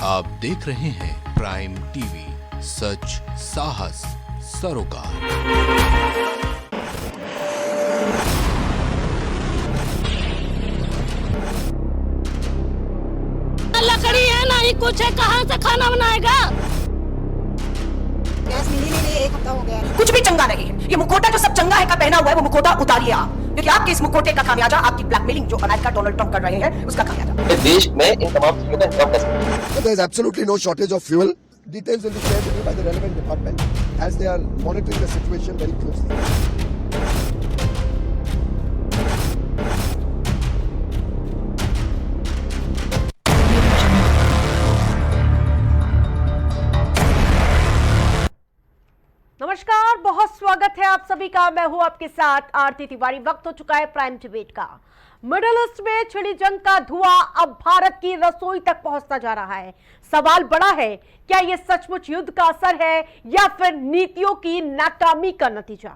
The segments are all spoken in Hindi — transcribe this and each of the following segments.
आप देख रहे हैं प्राइम टीवी, सच साहस सरोकार। लकड़ी है ना ही कुछ है, कहाँ से खाना बनाएगा? गैस मिली नहीं, एक हफ्ता हो गया। कुछ भी चंगा नहीं है। ये मुखौटा जो सब चंगा है का पहना हुआ है, वो मुखौटा उतारिए आप, क्योंकि आपके इस मुखौटे का खामियाजा आपकी ब्लैकमेलिंग जो अमेरिका डोनाल्ड ट्रंप कर रहे हैं उसका खामियाजा। देश में इन तमाम चीजों का इंतजाम कैसे करें? There is absolutely no shortage of fuel. Details will be shared with you by the relevant department as they are monitoring the situation very closely. नमस्कार, बहुत स्वागत है आप सभी का। मैं हूं आपके साथ आरती तिवारी। वक्त हो चुका है प्राइम डिबेट का। मिडिल ईस्ट में छिड़ी जंग का धुआं अब भारत की रसोई तक पहुंचता जा रहा है। सवाल बड़ा है, क्या यह सचमुच युद्ध का असर है या फिर नीतियों की नाकामी का नतीजा?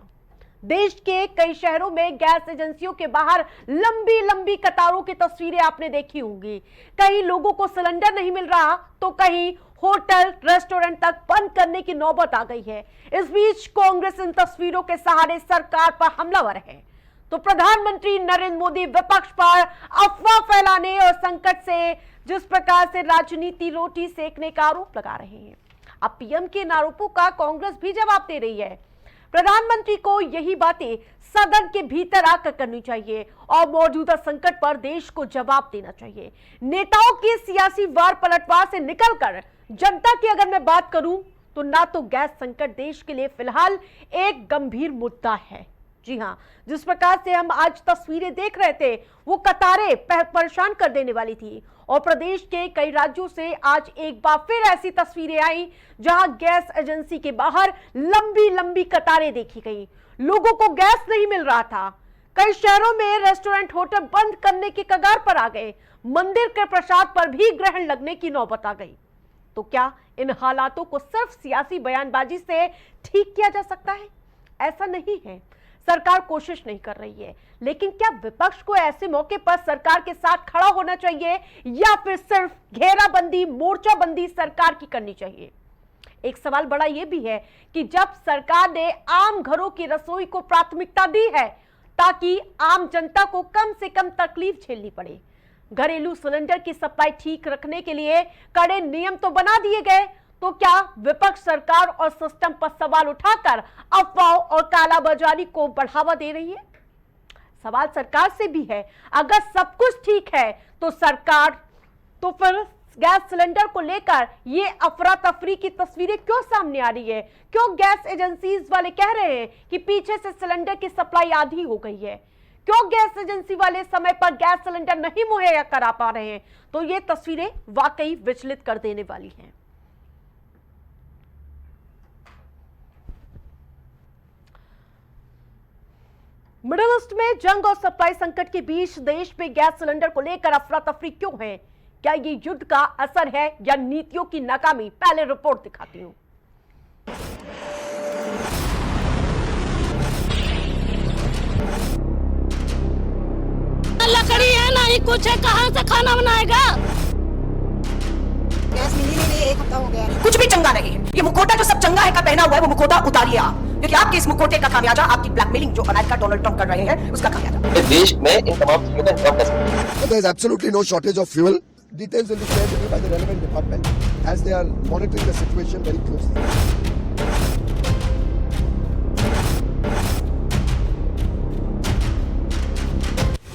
देश के कई शहरों में गैस एजेंसियों के बाहर लंबी लंबी कतारों की तस्वीरें आपने देखी होंगी। कहीं लोगों को सिलेंडर नहीं मिल रहा तो कहीं होटल रेस्टोरेंट तक बंद करने की नौबत आ गई है। इस बीच कांग्रेस इन तस्वीरों के सहारे सरकार पर हमलावर है, तो प्रधानमंत्री नरेंद्र मोदी विपक्ष पर अफवाह फैलाने और संकट से जिस प्रकार से राजनीति रोटी सेकने का आरोप लगा रहे हैं। अब पीएम के इन आरोपों का कांग्रेस भी जवाब दे रही है। प्रधानमंत्री को यही बातें सदन के भीतर आकर करनी चाहिए और मौजूदा संकट पर देश को जवाब देना चाहिए। नेताओं की सियासी वार पलटवार से निकलकर जनता की अगर मैं बात करूं तो ना तो गैस संकट देश के लिए फिलहाल एक गंभीर मुद्दा है। जी हां, जिस प्रकार से हम आज तस्वीरें देख रहे थे वो कतारें परेशान कर देने वाली थी और प्रदेश के कई राज्यों से आज एक बार फिर ऐसी तस्वीरें आई जहां गैस एजेंसी के बाहर लंबी लंबी कतारें देखी गई। लोगों को गैस नहीं मिल रहा था। कई शहरों में रेस्टोरेंट होटल बंद करने की कगार पर आ गए। मंदिर के प्रसाद पर भी ग्रहण लगने की नौबत आ गई। तो क्या इन हालातों को सिर्फ सियासी बयानबाजी से ठीक किया जा सकता है? ऐसा नहीं है। सरकार कोशिश नहीं कर रही है, लेकिन क्या विपक्ष को ऐसे मौके पर सरकार के साथ खड़ा होना चाहिए या फिर सिर्फ घेराबंदी, मोर्चाबंदी सरकार की करनी चाहिए? एक सवाल बड़ा यह भी है कि जब सरकार ने आम घरों की रसोई को प्राथमिकता दी है ताकि आम जनता को कम से कम तकलीफ झेलनी पड़े, घरेलू सिलेंडर की सप्लाई ठीक रखने के लिए कड़े नियम तो बना दिए गए, तो क्या विपक्ष सरकार और सिस्टम पर सवाल उठाकर अफवाह और कालाबाजारी को बढ़ावा दे रही है? सवाल सरकार से भी है। अगर सब कुछ ठीक है तो सरकार तो फिर गैस सिलेंडर को लेकर ये अफरा तफरी की तस्वीरें क्यों सामने आ रही है? क्यों गैस एजेंसीज वाले कह रहे हैं कि पीछे से सिलेंडर की सप्लाई आधी हो गई है? क्यों गैस एजेंसी वाले समय पर गैस सिलेंडर नहीं मुहैया करा पा रहे हैं? तो ये तस्वीरें वाकई विचलित कर देने वाली हैं। मिडिल ईस्ट में जंग और सप्लाई संकट के बीच देश में गैस सिलेंडर को लेकर अफरा तफरी क्यों है? क्या ये युद्ध का असर है या नीतियों की नाकामी? पहले रिपोर्ट दिखाती हूं। लकड़ी है ना ही कुछ है, कहाँ से खाना बनाएगा? गैस मिली नहीं, एक हफ्ता हो गया। कुछ भी चंगा नहीं है। ये मुखौटा जो सब चंगा है का पहना हुआ है, वो मुखौटा उतारिए आप, क्योंकि आपके इस मुखौटे का खामियाजा आपकी ब्लैकमेलिंग जो अमेरिका डोनाल्ड ट्रंप कर रहे हैं उसका खामियाजा। देश में इन तमाम चीजों का इंतजाम कैसे करें? There is absolutely no shortage of fuel. Details will be shared with you by the relevant department as they are monitoring the situation very closely.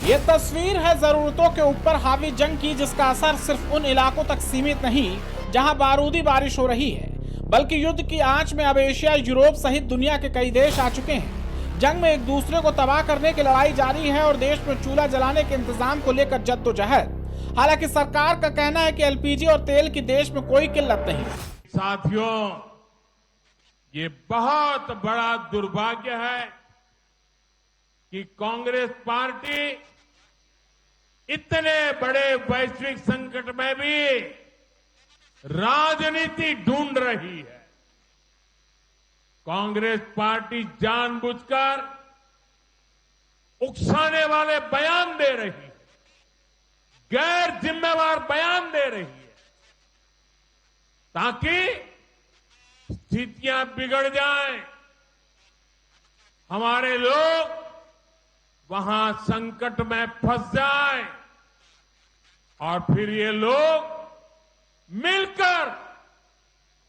ये तस्वीर है जरूरतों के ऊपर हावी जंग की, जिसका असर सिर्फ उन इलाकों तक सीमित नहीं जहां बारूदी बारिश हो रही है, बल्कि युद्ध की आंच में अब एशिया, यूरोप सहित दुनिया के कई देश आ चुके हैं। जंग में एक दूसरे को तबाह करने की लड़ाई जारी है और देश में चूल्हा जलाने के इंतजाम को लेकर जद्दोजहद। हालांकि सरकार का कहना है कि एलपीजी और तेल की देश में कोई किल्लत नहीं। साथियों, ये बहुत बड़ा दुर्भाग्य है कि कांग्रेस पार्टी इतने बड़े वैश्विक संकट में भी राजनीति ढूंढ रही है। कांग्रेस पार्टी जानबूझकर उकसाने वाले बयान दे रही है, गैर जिम्मेवार बयान दे रही है। ताकि स्थितियां बिगड़ जाएं, हमारे लोग वहां संकट में फंस जाएं और फिर ये लोग मिलकर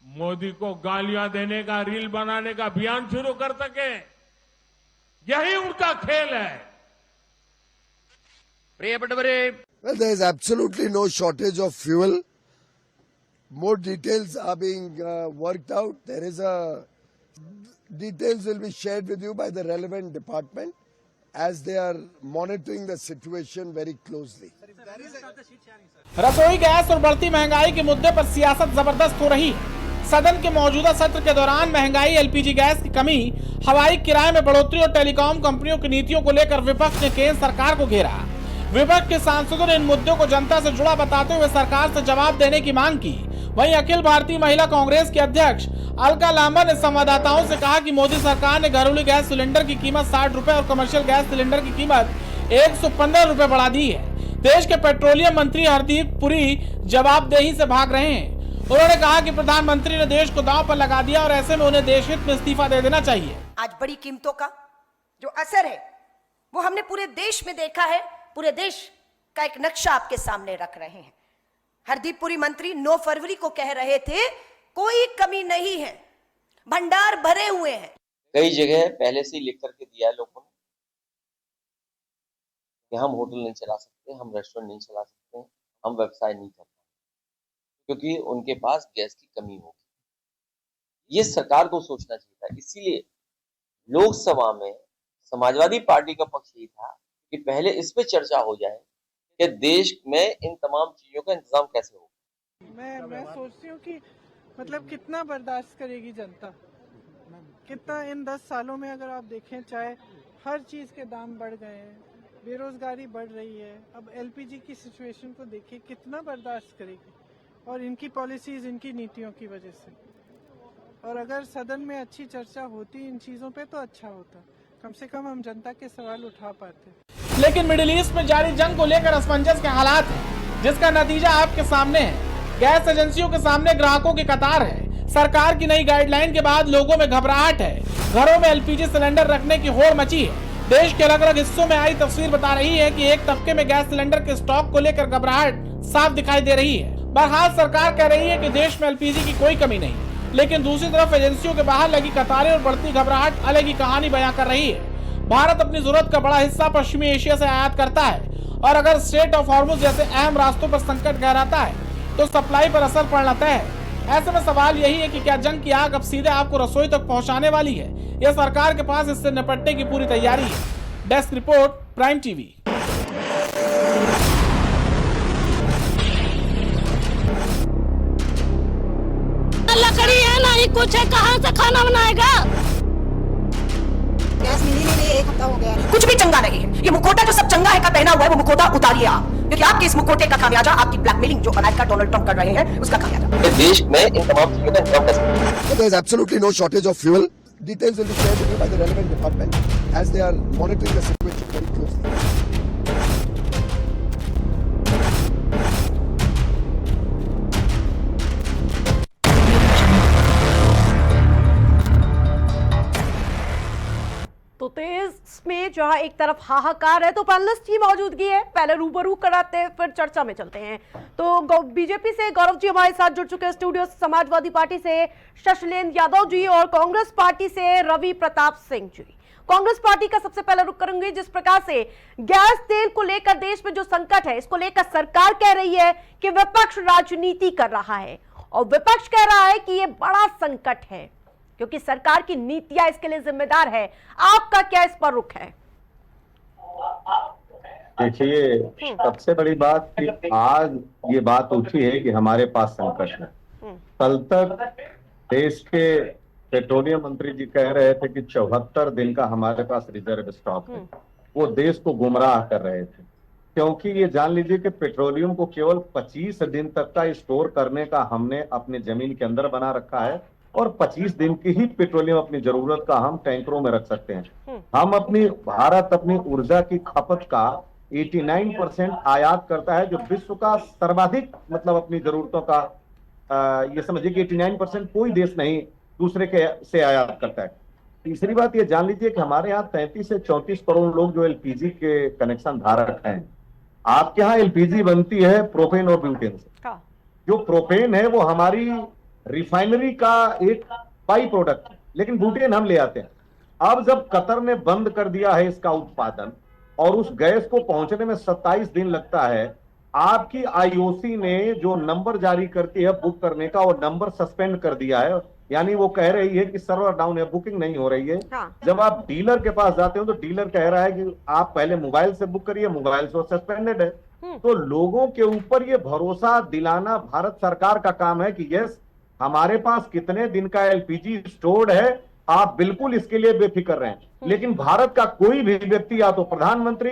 मोदी को गालियां देने का, रील बनाने का अभियान शुरू कर सके। यही उनका खेल है। Well, there is absolutely no shortage of fuel. More details are being worked out. Details will be shared with you by the relevant department as they are monitoring the situation very closely. रसोई गैस और बढ़ती महंगाई के मुद्दे पर सियासत जबरदस्त हो रही है। सदन के मौजूदा सत्र के दौरान महंगाई, एलपीजी गैस की कमी, हवाई किराए में बढ़ोतरी और टेलीकॉम कंपनियों की नीतियों को लेकर विपक्ष ने केंद्र सरकार को घेरा। विपक्ष के सांसदों ने इन मुद्दों को जनता से जुड़ा बताते हुए सरकार से जवाब देने की मांग की। वहीं अखिल भारतीय महिला कांग्रेस के अध्यक्ष अलका लांबा ने संवाददाताओं से कहा कि मोदी सरकार ने घरेलू गैस सिलेंडर की कीमत 60 रुपए और कमर्शियल गैस सिलेंडर की कीमत 115 रुपए बढ़ा दी है। देश के पेट्रोलियम मंत्री हरदीप पुरी जवाबदेही से भाग रहे हैं। उन्होंने कहा कि प्रधानमंत्री ने देश को दांव पर लगा दिया और ऐसे में उन्हें देश हित में इस्तीफा दे देना चाहिए। आज बड़ी कीमतों का जो असर है वो हमने पूरे देश में देखा है। पूरे देश का एक नक्शा आपके सामने रख रहे हैं। हरदीप पुरी मंत्री 9 फरवरी को कह रहे थे कोई कमी नहीं है, भंडार भरे हुए हैं। कई जगह पहले से ही लिख करके दिया है लोगों ने कि हम होटल नहीं चला सकते, हम रेस्टोरेंट नहीं चला सकते, हम व्यवसाय नहीं कर पाएंगे क्योंकि उनके पास गैस की कमी होगी। ये सरकार को सोचना चाहिए था। इसीलिए लोकसभा में समाजवादी पार्टी का पक्ष यही था कि पहले इस पे चर्चा हो जाए कि देश में इन तमाम चीजों का इंतजाम कैसे होगा। मैं सोचती हूँ कि मतलब कितना बर्दाश्त करेगी जनता, कितना इन 10 सालों में अगर आप देखें, चाहे हर चीज के दाम बढ़ गए हैं, बेरोजगारी बढ़ रही है। अब एलपीजी की सिचुएशन को देखिए, कितना बर्दाश्त करेगी, और इनकी पॉलिसीज, इनकी नीतियों की वजह से। और अगर सदन में अच्छी चर्चा होती इन चीजों पे तो अच्छा होता, कम से कम हम जनता के सवाल उठा पाते। लेकिन मिडिल ईस्ट में जारी जंग को लेकर असमंजस के हालात हैं, जिसका नतीजा आपके सामने है। गैस एजेंसियों के सामने ग्राहकों की कतार है। सरकार की नई गाइडलाइन के बाद लोगों में घबराहट है। घरों में एलपीजी सिलेंडर रखने की होड़ मची है। देश के अलग अलग हिस्सों में आई तस्वीर बता रही है कि एक तबके में गैस सिलेंडर के स्टॉक को लेकर घबराहट साफ दिखाई दे रही है। बहरहाल सरकार कह रही है कि देश में एलपीजी की कोई कमी नहीं, लेकिन दूसरी तरफ एजेंसियों के बाहर लगी कतारें और बढ़ती घबराहट अलग ही कहानी बयां कर रही है। भारत अपनी जरूरत का बड़ा हिस्सा पश्चिमी एशिया से आयात करता है और अगर स्ट्रेट ऑफ हॉर्मुज जैसे अहम रास्तों पर संकट गहराता है तो सप्लाई पर असर पड़ना तय है। ऐसे में सवाल यही है कि क्या जंग की आग अब सीधे आपको रसोई तक पहुंचाने वाली है या सरकार के पास इससे निपटने की पूरी तैयारी है। Desk report, prime TV. लकड़ी है ना ही कुछ है, कहाँ से खाना बनाएगा? गैस मिली नहीं, 1 हफ्ता हो गया। कुछ भी चंगा नहीं है। ये मुखौटा जो सब चंगा है का पहना हुआ है वो मुखौटा उतारिए आप, क्योंकि आपके इस मुखौटे का खामियाजा आपकी ब्लैकमेलिंग जो अमेरिका डोनाल्ड ट्रंप कर रहे हैं उसका खामियाजा। देश में इन तमाम चीजों का इंतजाम कैसे। There is absolutely no shortage of fuel. Details will be shared with you by the relevant department as they are monitoring the situation very closely. तो तेज में जहां एक तरफ हाहाकार है तो पैनलिस्ट की मौजूदगी है। पहले रूबरू कराते हैं, फिर चर्चा में चलते हैं। तो बीजेपी से गौरव जी हमारे साथ जुड़ चुके हैं स्टूडियो, समाजवादी पार्टी से शशलेंद्र यादव जी और कांग्रेस पार्टी से रवि प्रताप सिंह जी। कांग्रेस पार्टी का सबसे पहले रुख करूंगी। जिस प्रकार से गैस तेल को लेकर देश में जो संकट है, इसको लेकर सरकार कह रही है कि विपक्ष राजनीति कर रहा है और विपक्ष कह रहा है कि यह बड़ा संकट है क्योंकि सरकार की नीतियां इसके लिए जिम्मेदार है। आपका क्या इस पर रुख है? देखिए, सबसे बड़ी बात कि आज ये बात उठी है कि हमारे पास संकट है। कल तक देश के पेट्रोलियम मंत्री जी कह रहे थे कि 74 दिन का हमारे पास रिजर्व स्टॉक है। वो देश को गुमराह कर रहे थे, क्योंकि ये जान लीजिए कि पेट्रोलियम को केवल 25 दिन तक का स्टोर करने का हमने अपने जमीन के अंदर बना रखा है और 25 दिन की ही पेट्रोलियम अपनी जरूरत का हम टैंकरों में रख सकते हैं। हम भारत अपनी ऊर्जा की खपत का 89% आयात करता है, जो विश्व का सर्वाधिक अपनी जरूरतों का ये समझिए कि 89% कोई देश नहीं दूसरे के से आयात करता है। तीसरी बात ये जान लीजिए कि हमारे यहाँ 33 से 34 करोड़ लोग जो एलपीजी के कनेक्शन धारक हैं। आपके यहाँ एलपीजी बनती है प्रोपेन और ब्यूटेन से। जो प्रोपेन है वो हमारी रिफाइनरी का एक बाई प्रोडक्ट है, लेकिन ब्यूटेन हम ले आते हैं। अब जब कतर ने बंद कर दिया है इसका उत्पादन और उस गैस को पहुंचने में 27 दिन लगता है, आपकी आईओसी ने जो नंबर जारी करती है बुक करने का, वो नंबर सस्पेंड कर दिया है। यानी वो कह रही है कि सर्वर डाउन है, बुकिंग नहीं हो रही है। जब आप डीलर के पास जाते हो तो डीलर कह रहा है कि आप पहले मोबाइल से बुक करिए, मोबाइल से सस्पेंडेड है। तो लोगों के ऊपर ये भरोसा दिलाना भारत सरकार का काम है कि यस, हमारे पास कितने दिन का एलपीजी स्टोर्ड है, आप बिल्कुल इसके लिए बेफिक्र रहें। लेकिन भारत का कोई भी व्यक्ति, या तो प्रधानमंत्री,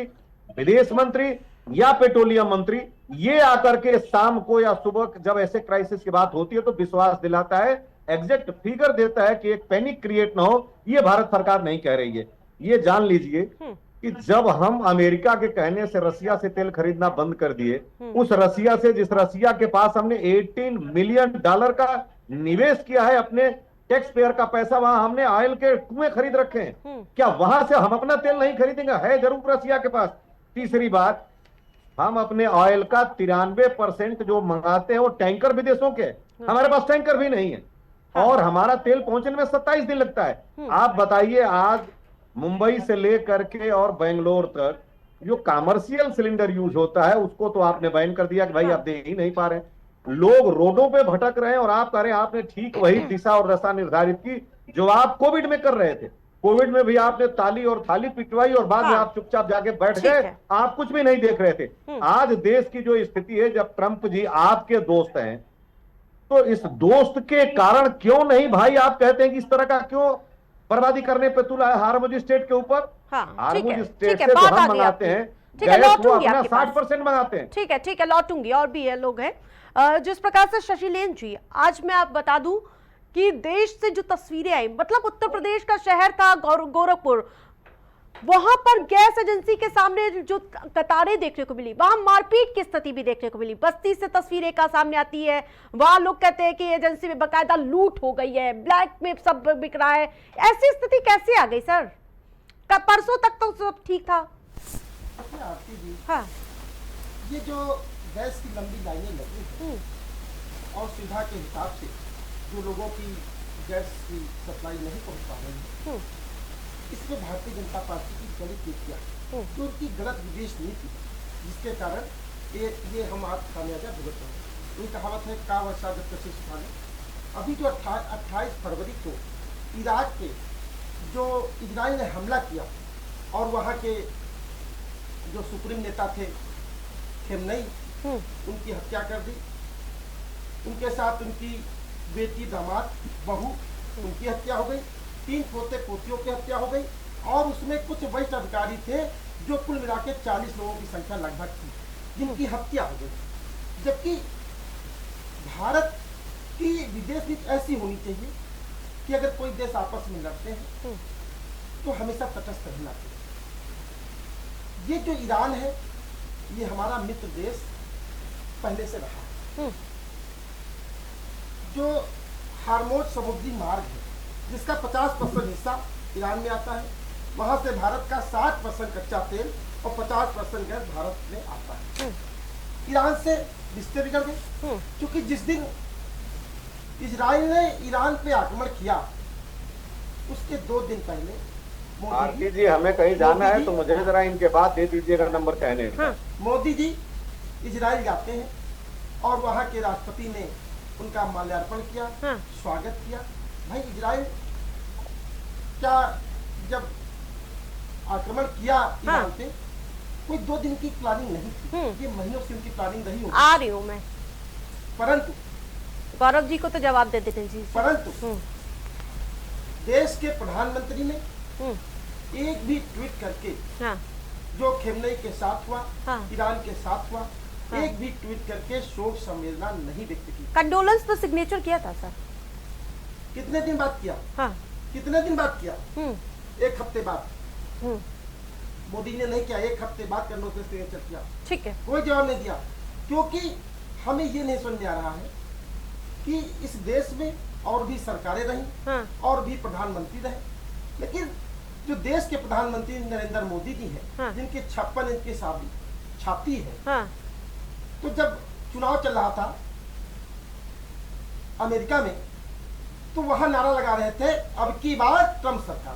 विदेश मंत्री या पेट्रोलियम मंत्री, ये आकर के शाम को या सुबह जब ऐसे क्राइसिस की बात होती है तो विश्वास दिलाता है, एग्जैक्ट फिगर देता है कि एक पैनिक क्रिएट ना हो। ये भारत सरकार नहीं कह रही है। ये जान लीजिए कि जब हम अमेरिका के कहने से रसिया से तेल खरीदना बंद कर दिए, उस रसिया से, जिस रसिया के पास हमने $18 मिलियन का निवेश किया है, अपने टैक्स पेयर का पैसा, वहां हमने ऑयल के कुएं खरीद रखे हैं, क्या वहां से हम अपना तेल नहीं खरीदेंगे? है जरूर रसिया के पास। तीसरी बात, हम अपने ऑयल का 93% जो मंगाते हैं वो टैंकर विदेशों के, हमारे पास टैंकर भी नहीं है और हमारा तेल पहुंचने में 27 दिन लगता है। आप बताइए, आज मुंबई से लेकर के और बेंगलोर तक जो कमर्शियल सिलेंडर यूज होता है उसको तो आपने बैन कर दिया कि भाई आप दे ही नहीं पा रहे। लोग रोडों पे भटक रहे हैं और आप कह रहे हैं आपने ठीक वही दिशा और दशा निर्धारित की जो आप कोविड में कर रहे थे। कोविड में भी आपने ताली और थाली पिटवाई और बाद में आप चुपचाप जाके बैठ गए, आप कुछ भी नहीं देख रहे थे। आज देश की जो स्थिति है, जब ट्रंप जी आपके दोस्त हैं, तो इस दोस्त के कारण क्यों नहीं भाई आप कहते हैं कि इस तरह का क्यों बर्बादी करने पे तुला है हारमुज स्टेट के ऊपर? हारमुज स्टेट से तो हम मंगाते हैं, गैस वो अपना 60% मंगाते हैं। ठीक है, लौटूंगी। और भी है लोग हैं। जिस प्रकार से शशिलेन जी, आज मैं आप बता दूं कि देश से जो तस्वीरें आई, मतलब उत्तर प्रदेश का शहर था गोरखपुर, वहां पर गैस एजेंसी के सामने जो कतारें देखने को मिली, वहां मारपीट की स्थिति भी देखने को मिली। बस्ती से तस्वीरें का सामने आती है, वहां लोग कहते हैं कि एजेंसी में बकायदा लूट हो गई है, ब्लैक में सब बिक रहा है। ऐसी स्थिति कैसे आ गई सर? परसों तक तो सब ठीक था। हाँ, ये जो गैस की लंबी लाइनें लगी और सुविधा के हिसाब से जो लोगों की गैस की सप्लाई नहीं पहुंच पा रही है, इसमें भारतीय जनता पार्टी की बड़ी कृतियाँ, तो उनकी गलत विदेश नीति, जिसके कारण ये हम आज खामियाजा भुगत रहे हैं। उनकी कहावत है, का वर्षा जब कसे सुखाने। अभी जो 28 फरवरी को इराक के जो इजराइल ने हमला किया और वहाँ के जो सुप्रीम नेता थे खेमनई, उनकी हत्या कर दी। उनके साथ उनकी बेटी, दामाद, बहू, उनकी हत्या हो गई। 3 पोते पोतियों की हत्या हो गई और उसमें कुछ वरिष्ठ अधिकारी थे जो कुल मिला के 40 लोगों की संख्या लगभग थी, जिनकी हत्या हो गई। जबकि भारत की विदेश नीति ऐसी होनी चाहिए कि अगर कोई देश आपस में लड़ते हैं तो हमेशा तटस्थ रहना चाहिए। ये जो ईरान है, ये हमारा मित्र देश पहले से रहा है। जो हार्मोज समुद्री मार्ग है, जिसका 50% हिस्सा ईरान में आता है, वहां से भारत का 60% कच्चा तेल और 50% गैस भारत में आता है। ईरान से रिश्ते बिगड़ गए, क्योंकि जिस दिन इजराइल ने ईरान पे आक्रमण किया उसके 2 दिन पहले आरती जी हमें कहीं जाना है तो मुझे जरा इनके बाद दे दीजिएगा नंबर कहने। मोदी जी इजराइल जाते हैं और वहां के राष्ट्रपति ने उनका माल्यार्पण किया, स्वागत किया। भाई इजराइल क्या जब आक्रमण किया ईरान पे, कोई 2 दिन की प्लानिंग नहीं थी, ये महीनों से उनकी प्लानिंग रही होगी। आ रही हूँ मैं, परंतु गौरव जी को तो जवाब दे देते जी। परंतु देश के प्रधानमंत्री ने एक भी ट्वीट करके जो खेमनई के साथ हुआ, ईरान के साथ हुआ, एक भी ट्वीट करके शोक संवेदना नहीं व्यक्त की। कंडोलेंस तो सिग्नेचर किया था सर। कितने दिन बाद किया? कितने दिन बाद किया? 1 हफ्ते बाद। मोदी ने नहीं किया, 1 हफ्ते बाद कंडोलेंस सिग्नेचर किया। ठीक है, कोई जवाब नहीं दिया, क्योंकि हमें ये नहीं समझ में आ रहा है कि इस देश में और भी सरकारें रही, हाँ। और भी प्रधानमंत्री रहे, लेकिन जो देश के प्रधानमंत्री नरेंद्र मोदी जी हैं, हाँ। जिनकी 56 इंच की छाती है, हाँ। तो जब चुनाव चल रहा था अमेरिका में, तो वहां नारा लगा रहे थे अब की बार ट्रम्प सरकार।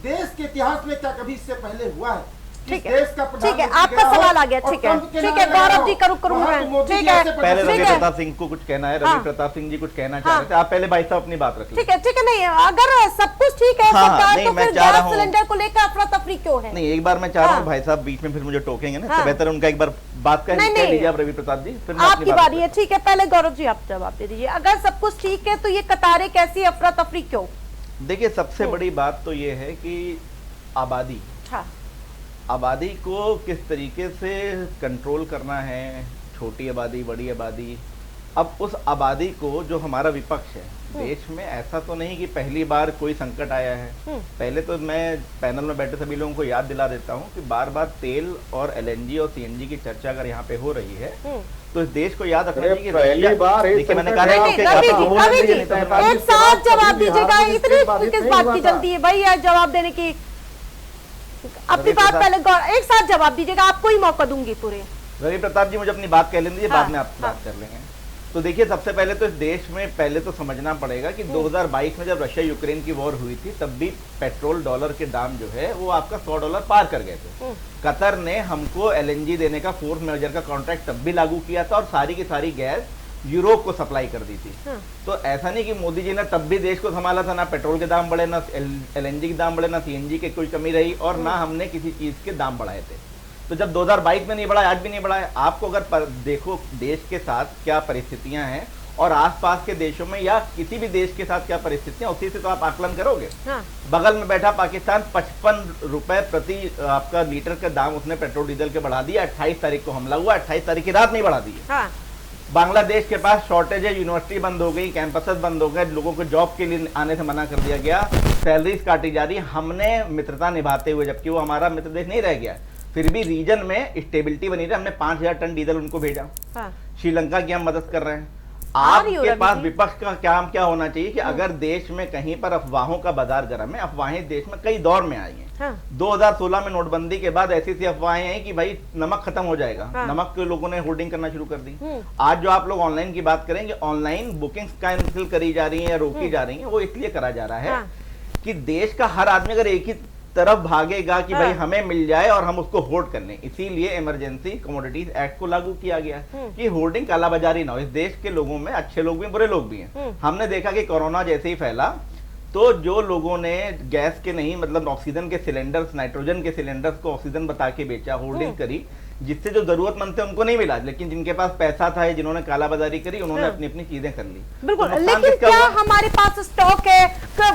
देश के इतिहास में क्या कभी इससे पहले हुआ है? ठीक है, ठीक है, आपका सवाल आ गया। ठीक है, ठीक है, गौरव जी करूंगा। ठीक है, पहले रवि प्रताप सिंह को कुछ कहना है। रवि प्रताप सिंह जी कुछ कहना चाह रहे थे, आप पहले भाई साहब अपनी बात रख लीजिए। ठीक है, ठीक है, नहीं अगर सब कुछ ठीक है सरकार, तो फिर गैस सिलेंडर को लेकर अफरा तफरी क्यों है? नहीं, एक बार मैं चाह रहा हूँ भाई साहब बीच में फिर मुझे टोकेंगे ना, तो बेहतर उनका एक बार बात कह लीजिए आप रवि प्रताप जी, फिर आपकी बारी है। ठीक है, पहले गौरव जी आप जवाब दे दीजिए। अगर सब कुछ ठीक है तो ये कतारें कैसी, अफरा तफरी क्यों? देखिए, सबसे बड़ी बात तो ये है कि आबादी, आबादी को किस तरीके से कंट्रोल करना है, छोटी आबादी, बड़ी आबादी। अब उस आबादी को जो हमारा विपक्ष है देश में, ऐसा तो नहीं कि पहली बार कोई संकट आया है। पहले तो मैं पैनल में बैठे सभी लोगों को याद दिला देता हूं कि बार बार तेल और एलएनजी और सीएनजी की चर्चा अगर यहाँ पे हो रही है तो इस देश को याद रखना चाहिए कि पहली बार मैंने कहा एक साथ जवाब दीजिएगा, इतनी किस बात की जल्दी है भाई जवाब देने की? अपनी बात पहले एक साथ जवाब दीजिएगा, आपको ही मौका दूंगी पूरे। रवि प्रताप जी मुझे अपनी बात कह लेंगे, बाद में आपसे बात कर लेंगे। तो देखिए, सबसे पहले तो इस देश में पहले तो समझना पड़ेगा कि 2022 में जब रशिया यूक्रेन की वॉर हुई थी तब भी पेट्रोल डॉलर के दाम जो है वो आपका $100 पार कर गए थे। कतर ने हमको एलएनजी देने का फोर्स मेजर का कॉन्ट्रैक्ट तब भी लागू किया था और सारी की सारी गैस यूरोप को सप्लाई कर दी थी। तो ऐसा नहीं कि मोदी जी ने तब भी देश को संभाला था, ना पेट्रोल के दाम बढ़े, ना एलएनजी के दाम बढ़े, ना सीएनजी की कोई कमी रही, और ना हमने किसी चीज के दाम बढ़ाए थे। तो जब 2022 में नहीं बढ़ा, आज भी नहीं बढ़ा है। आपको अगर देखो देश के साथ क्या परिस्थितियां हैं और आसपास के देशों में या किसी भी देश के साथ क्या परिस्थितियां, उसी से तो आप आकलन करोगे। बगल में बैठा पाकिस्तान 55 रुपए प्रति आपका लीटर का दाम उसने पेट्रोल डीजल के बढ़ा दिया। 28 तारीख को हमला हुआ, 28 तारीख की रात नहीं बढ़ा दी है। बांग्लादेश के पास शॉर्टेज है, यूनिवर्सिटी बंद हो गई, कैंपसेस बंद हो गए, लोगों को जॉब के लिए आने से मना कर दिया गया, सैलरीज काटी जा रही। हमने मित्रता निभाते हुए, जबकि वो हमारा मित्र देश नहीं रह गया, फिर भी रीजन में स्टेबिलिटी बनी रही। हमने 5000 टन डीजल उनको भेजा। श्रीलंका की हम मदद कर रहे हैं। आपके पास विपक्ष का काम क्या होना चाहिए कि अगर देश में कहीं पर अफवाहों का बाजार गर्म है, अफवाहें देश में कई दौर में आई हैं। 2016 में नोटबंदी के बाद ऐसी अफवाहें हैं कि भाई नमक खत्म हो जाएगा, नमक के लोगों ने होर्डिंग करना शुरू कर दी। आज जो आप लोग ऑनलाइन की बात करेंगे, ऑनलाइन बुकिंग्स कैंसिल करी जा रही है या रोकी जा रही है, वो इसलिए करा जा रहा है कि देश का हर आदमी अगर एक ही तरफ भागेगा कि भाई हमें मिल जाए और हम उसको होल्ड कर लें, इसीलिए इमरजेंसी कमोडिटीज एक्ट को लागू किया गया कि होर्डिंग कालाबाजारी ना हो। इस देश के लोगों में अच्छे लोग भी बुरे लोग भी हैं। हमने देखा कि कोरोना जैसे ही फैला तो जो लोगों ने गैस के नहीं मतलब ऑक्सीजन के सिलेंडर्स, नाइट्रोजन के सिलेंडर्स को ऑक्सीजन बता के बेचा, होर्डिंग करी, जिससे जो जरूरतमंद थे उनको नहीं मिला, लेकिन जिनके पास पैसा था, जिन्होंने कालाबाजारी करी, उन्होंने अपनी अपनी चीजें कर ली। बिल्कुल, लेकिन क्या हमारे पास स्टॉक है?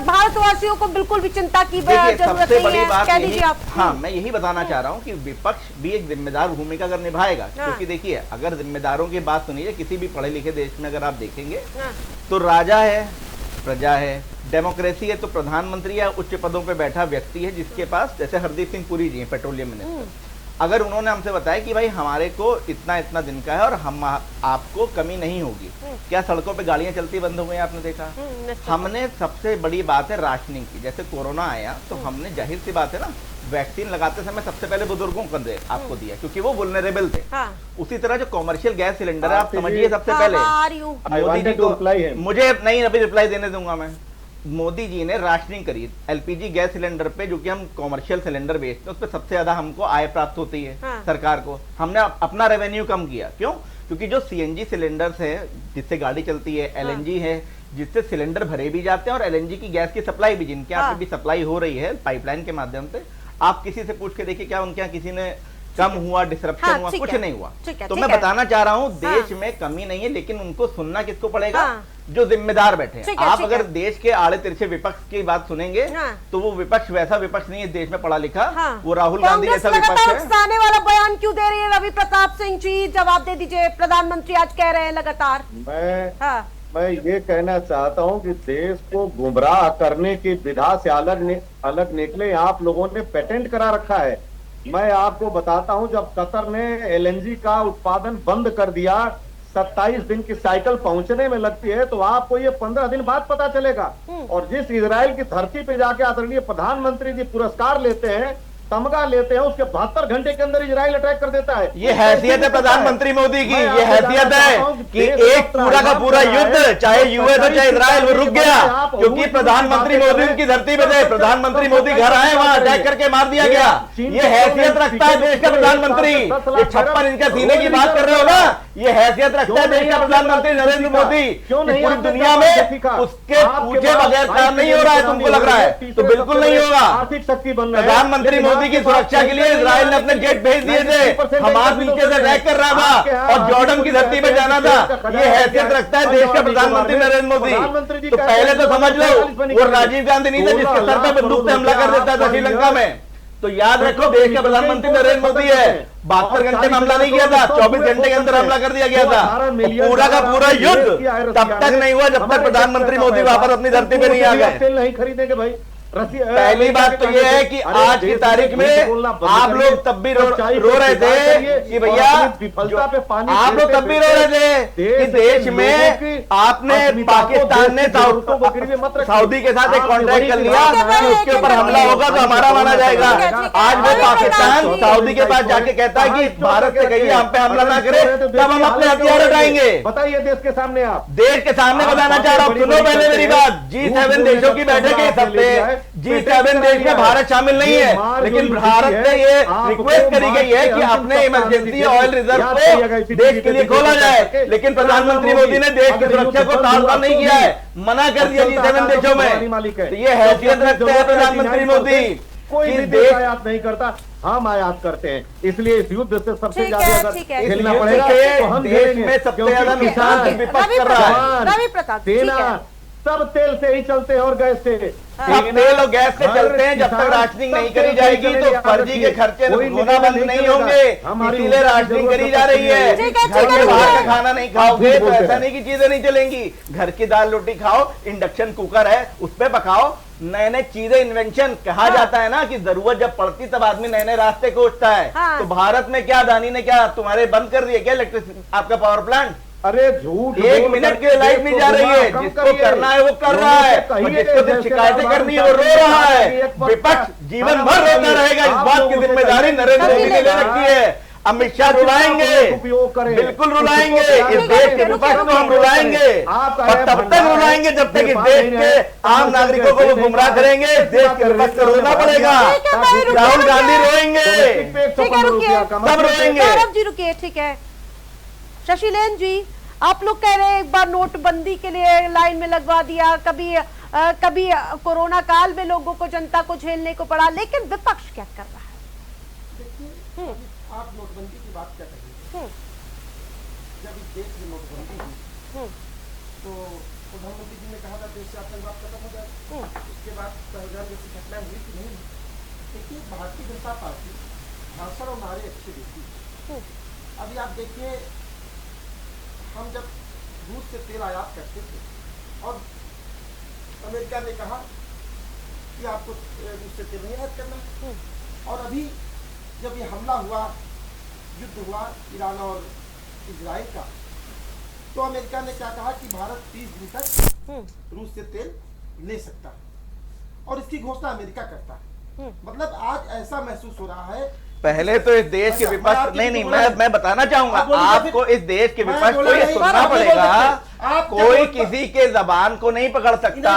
भारतवासियों को बिल्कुल भी चिंता की जरूरत नहीं है, कह लीजिए आप। हाँ, मैं यही बताना चाह रहा हूँ कि विपक्ष भी एक जिम्मेदार भूमिका अगर निभाएगा, क्योंकि देखिए अगर जिम्मेदारों की बात सुनिए, किसी भी पढ़े लिखे देश में अगर आप देखेंगे तो राजा है, प्रजा है, डेमोक्रेसी है तो प्रधानमंत्री या उच्च पदों पे बैठा व्यक्ति है जिसके पास, जैसे हरदीप सिंह पुरी जी हैं पेट्रोलियम मिनिस्टर, अगर उन्होंने हमसे बताया कि भाई हमारे को इतना इतना दिन का है और हम आपको कमी नहीं होगी, क्या सड़कों पे गाड़ियां चलती बंद हो गई? आपने देखा। हमने सबसे बड़ी बात है राशनिंग की। जैसे कोरोना आया तो हमने जाहिर सी बात है ना, वैक्सीन लगाते समय सबसे पहले बुजुर्गों को आपको दिया क्योंकि वो वुल्नरेबल थे। उसी तरह जो कॉमर्शियल गैस सिलेंडर है, आप समझिए सबसे पहले मोदी जी को, मुझे नहीं अभी रिप्लाई देने दूंगा मैं, मोदी जी ने राशनिंग करी एलपीजी गैस सिलेंडर पे, जो कि हम कॉमर्शियल सिलेंडर बेचते हैं, उस पर सबसे ज्यादा हमको आय प्राप्त होती है सरकार को। हमने अपना रेवेन्यू कम किया। क्यों? क्योंकि जो सीएनजी सिलेंडर्स है जिससे गाड़ी चलती है, एलएनजी है जिससे सिलेंडर भरे भी जाते हैं, और एलएनजी की गैस की सप्लाई भी जिनके यहाँ पे भी सप्लाई हो रही है पाइपलाइन के माध्यम से, आप किसी से पूछ के देखिए क्या उनके यहाँ किसी ने कम हुआ, डिसरप्शन हुआ? कुछ नहीं हुआ। तो मैं बताना चाह रहा हूँ देश में कमी नहीं है, लेकिन उनको सुनना किसको पड़ेगा? जो जिम्मेदार बैठे हैं। आप अगर देश के आड़े तिरछे विपक्ष की बात सुनेंगे तो वो विपक्ष वैसा विपक्ष नहीं है देश में पढ़ा लिखा, वो राहुल गांधी जैसा विपक्ष है। उकसाने वाला बयान क्यों दे रही है रवि प्रताप सिंह जी? जवाब दे दीजिए। प्रधानमंत्री आज कह रहे हैं लगातार। मैं ये कहना चाहता हूँ कि देश को गुमराह करने की विधा से अलग निकले आप लोगों ने पेटेंट करा रखा है। मैं आपको बताता हूं, जब कतर ने एलएनजी का उत्पादन बंद कर दिया, 27 दिन की साइकिल पहुंचने में लगती है, तो आपको ये 15 दिन बाद पता चलेगा। और जिस इजराइल की धरती पे जाके आदरणीय प्रधानमंत्री जी पुरस्कार लेते हैं, तमगा लेते हैं, उसके 72 घंटे के अंदर इजराइल अटैक कर देता है। ये हैसियत है प्रधानमंत्री मोदी की, ये हैसियत है कि एक पूरा का पूरा युद्ध, चाहे यूएस हो चाहे इजराइल, वो रुक गया क्योंकि प्रधानमंत्री मोदी उनकी धरती पे थे। प्रधानमंत्री मोदी घर आए, वहां अटैक करके मार दिया गया। ये हैसियत रखता है देश का प्रधानमंत्री। ये 56 इंच का सीने की बात कर रहे हो ना, ये हैसियत रखता है देश का प्रधानमंत्री नरेंद्र मोदी। पूरी दुनिया में उसके पूछे बगैर काम नहीं हो रहा है, तुमको लग रहा है? तो बिल्कुल नहीं होगा। आर्थिक शक्ति बन रहा है। प्रधानमंत्री मोदी की सुरक्षा के लिए इजराइल ने अपने जेट भेज दिए थे, हमास नीचे से अटैक कर रहा था और जॉर्डन की धरती पे जाना था। ये हैसियत रखता है देश का प्रधानमंत्री नरेंद्र मोदी। तो पहले तो समझ लो, वो राजीव गांधी नहीं था जिसके सर पे बंदूक से हमला कर देता था श्रीलंका में। तो याद रखो, देश का प्रधानमंत्री नरेंद्र मोदी है। 72 घंटे में हमला नहीं किया था, 24 घंटे के अंदर हमला कर दिया गया था। पूरा का पूरा युद्ध तब तक नहीं हुआ जब तक प्रधानमंत्री मोदी वापस अपनी धरती पे नहीं आ गए। तेल नहीं खरीदेंगे भाई। पहली बात तो यह है कि आज की तारीख में आप लोग तब भी रो रहे थे कि भैया, आप लोग तब भी रो रहे थे कि देश में आपने पाकिस्तान ने सऊदी के साथ एक कॉन्ट्रैक्ट कर लिया कि उसके ऊपर हमला होगा तो हमारा माना जाएगा। आज वो पाकिस्तान सऊदी के पास जाके कहता है कि भारत से कहिए हम पे हमला ना करे, तब हम अपने हथियार उठाएंगे। बताइए देश के सामने, आप देश के सामने बताना चाह रहा हूँ, सुनो पहले मेरी बात। G7 देशों की बैठक है इस हफ्ते। G7 देश में भारत शामिल नहीं है, लेकिन भारत ने ये रिक्वेस्ट करी गई है कि अपने इमरजेंसी ऑयल रिजर्व को देश के लिए खोला जाए। लेकिन प्रधानमंत्री मोदी ने देश की सुरक्षा को ताड़ नहीं किया है, मना कर दिया G7 देशों में। तो ये हैसियत रखते हैं प्रधानमंत्री मोदी। कोई भी देश आयात नहीं करता, हम आयात करते हैं। इसलिए इस युद्ध से सबसे ज्यादा अगर खेलना पड़ेगा तो हम देश में सबसे ज्यादा नुकसान विपक्ष कर रहा है। रवि प्रताप, सेना सब तेल से ही चलते हैं और गैस से। सब तेल और गैस से चलते हैं। जब तक राशनिंग नहीं करी जाएगी तो फर्जी के खर्चे होना बंद नहीं होंगे, इसीलिए राशनिंग करी जा रही है। घर के बाहर का खाना नहीं खाओगे तो ऐसा नहीं कि चीजें नहीं चलेंगी। घर की दाल रोटी खाओ, इंडक्शन कुकर है उस पर पकाओ, नए नए चीजें इन्वेंशन। कहा जाता है ना कि जरूरत जब पड़ती तब आदमी नए नए रास्ते खोजता है। तो भारत में क्या, अदानी ने क्या तुम्हारे बंद कर दिए क्या इलेक्ट्रिसिटी, आपका पावर प्लांट? अरे झूठ, 1 मिनट के लाइट नहीं जा रही है। जिसको करना है वो कर रहा है, जिसको सिर्फ शिकायतें करनी है वो रो रहा है। विपक्ष जीवन भर रोता रहेगा। इस बात की जिम्मेदारी नरेंद्र मोदी ने ले रखी है। अमित शाह रुलाएंगे, बिल्कुल रुलाएंगे। इस देश के विपक्ष को हम रुलाएंगे और तब तक रुलाएंगे जब तक इस देश के आम नागरिकों को वो गुमराह करेंगे। देश के विपक्ष को रोना पड़ेगा। राहुल गांधी रोएंगे, सब रोएंगे। जी रुकिए, ठीक है। शशिलेन जी, आप लोग कह रहे हैं एक बार नोटबंदी के लिए लाइन में लगवा दिया, कभी कोरोना काल में लोगों को, जनता को झेलने को पड़ा, लेकिन विपक्ष क्या कर रहा है? देखिए, आप नोटबंदी की बात कर रहे हैं। जब इस देश में नोटबंदी हुई तो प्रधानमंत्री जी ने कहा था देश से आतंकवाद खत्म हो जाए। उसके बाद पहलगाम जैसी घटना हुई कि नहीं? देखिए, भारतीय जनता पार्टी भाषण और नारे अच्छे देती। अभी आप देखिए, हम जब रूस से तेल आयात करते थे और अमेरिका ने कहा कि आपको रूस से तेल नहीं आयात करना, और अभी जब ये हमला हुआ, युद्ध हुआ ईरान और इजराइल का, तो अमेरिका ने क्या कहा कि भारत 30 दिन तक रूस से तेल ले सकता है, और इसकी घोषणा अमेरिका करता है। मतलब आज ऐसा महसूस हो रहा है। पहले तो इस देश के विपक्ष नहीं, मैं बताना चाहूंगा आपको, इस देश के विपक्ष को ये सुनना पड़ेगा। कोई किसी के जबान को नहीं पकड़ सकता।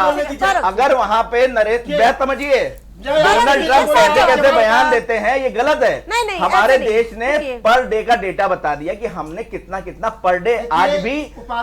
अगर वहां पे नरेंद्र, समझिए, डोनाल्ड ट्रंप कैसे बयान देते हैं, ये गलत है। नहीं, हमारे देश ने पर डे का डेटा बता दिया कि हमने कितना कितना पर डे आज भी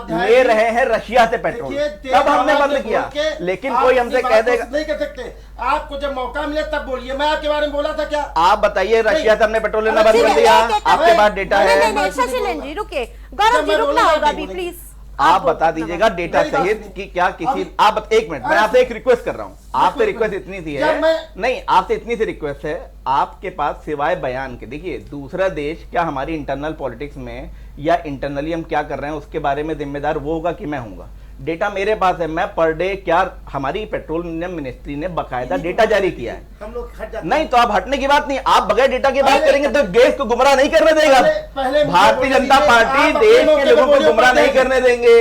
ले रहे हैं रशिया से पेट्रोल, तब हमने बंद किया। लेकिन कोई हमसे कह देगा नहीं कर सकते। आपको जब मौका मिले तब बोलिए। मैं आपके बारे में बोला था क्या? आप बताइए, रशिया से हमने पेट्रोल लेना बंद कर दिया, आपके पास डेटा है? शशिलेन जी रुकिए, गौरव जी रुकना होगा अभी प्लीज। आप बता दीजिएगा डेटा सहित कि क्या किसी, आप 1 मिनट, मैं आपसे एक रिक्वेस्ट कर रहा हूं। आपसे रिक्वेस्ट इतनी सी है, नहीं, आपसे इतनी सी रिक्वेस्ट है, आपके पास सिवाय बयान के, देखिए दूसरा देश क्या हमारी इंटरनल पॉलिटिक्स में या इंटरनली हम क्या कर रहे हैं उसके बारे में जिम्मेदार वो होगा कि मैं हूंगा। डेटा मेरे पास है, मैं पर डे क्या, हमारी पेट्रोलियम मिनिस्ट्री ने बकायदा डेटा जारी किया है। हम लोग हट जाते नहीं तो आप हटने की बात नहीं, आप बगैर डेटा की बात करेंगे तो देश को गुमराह नहीं करने देगा। भारतीय जनता पार्टी देश के लोगों को गुमराह नहीं करने देंगे।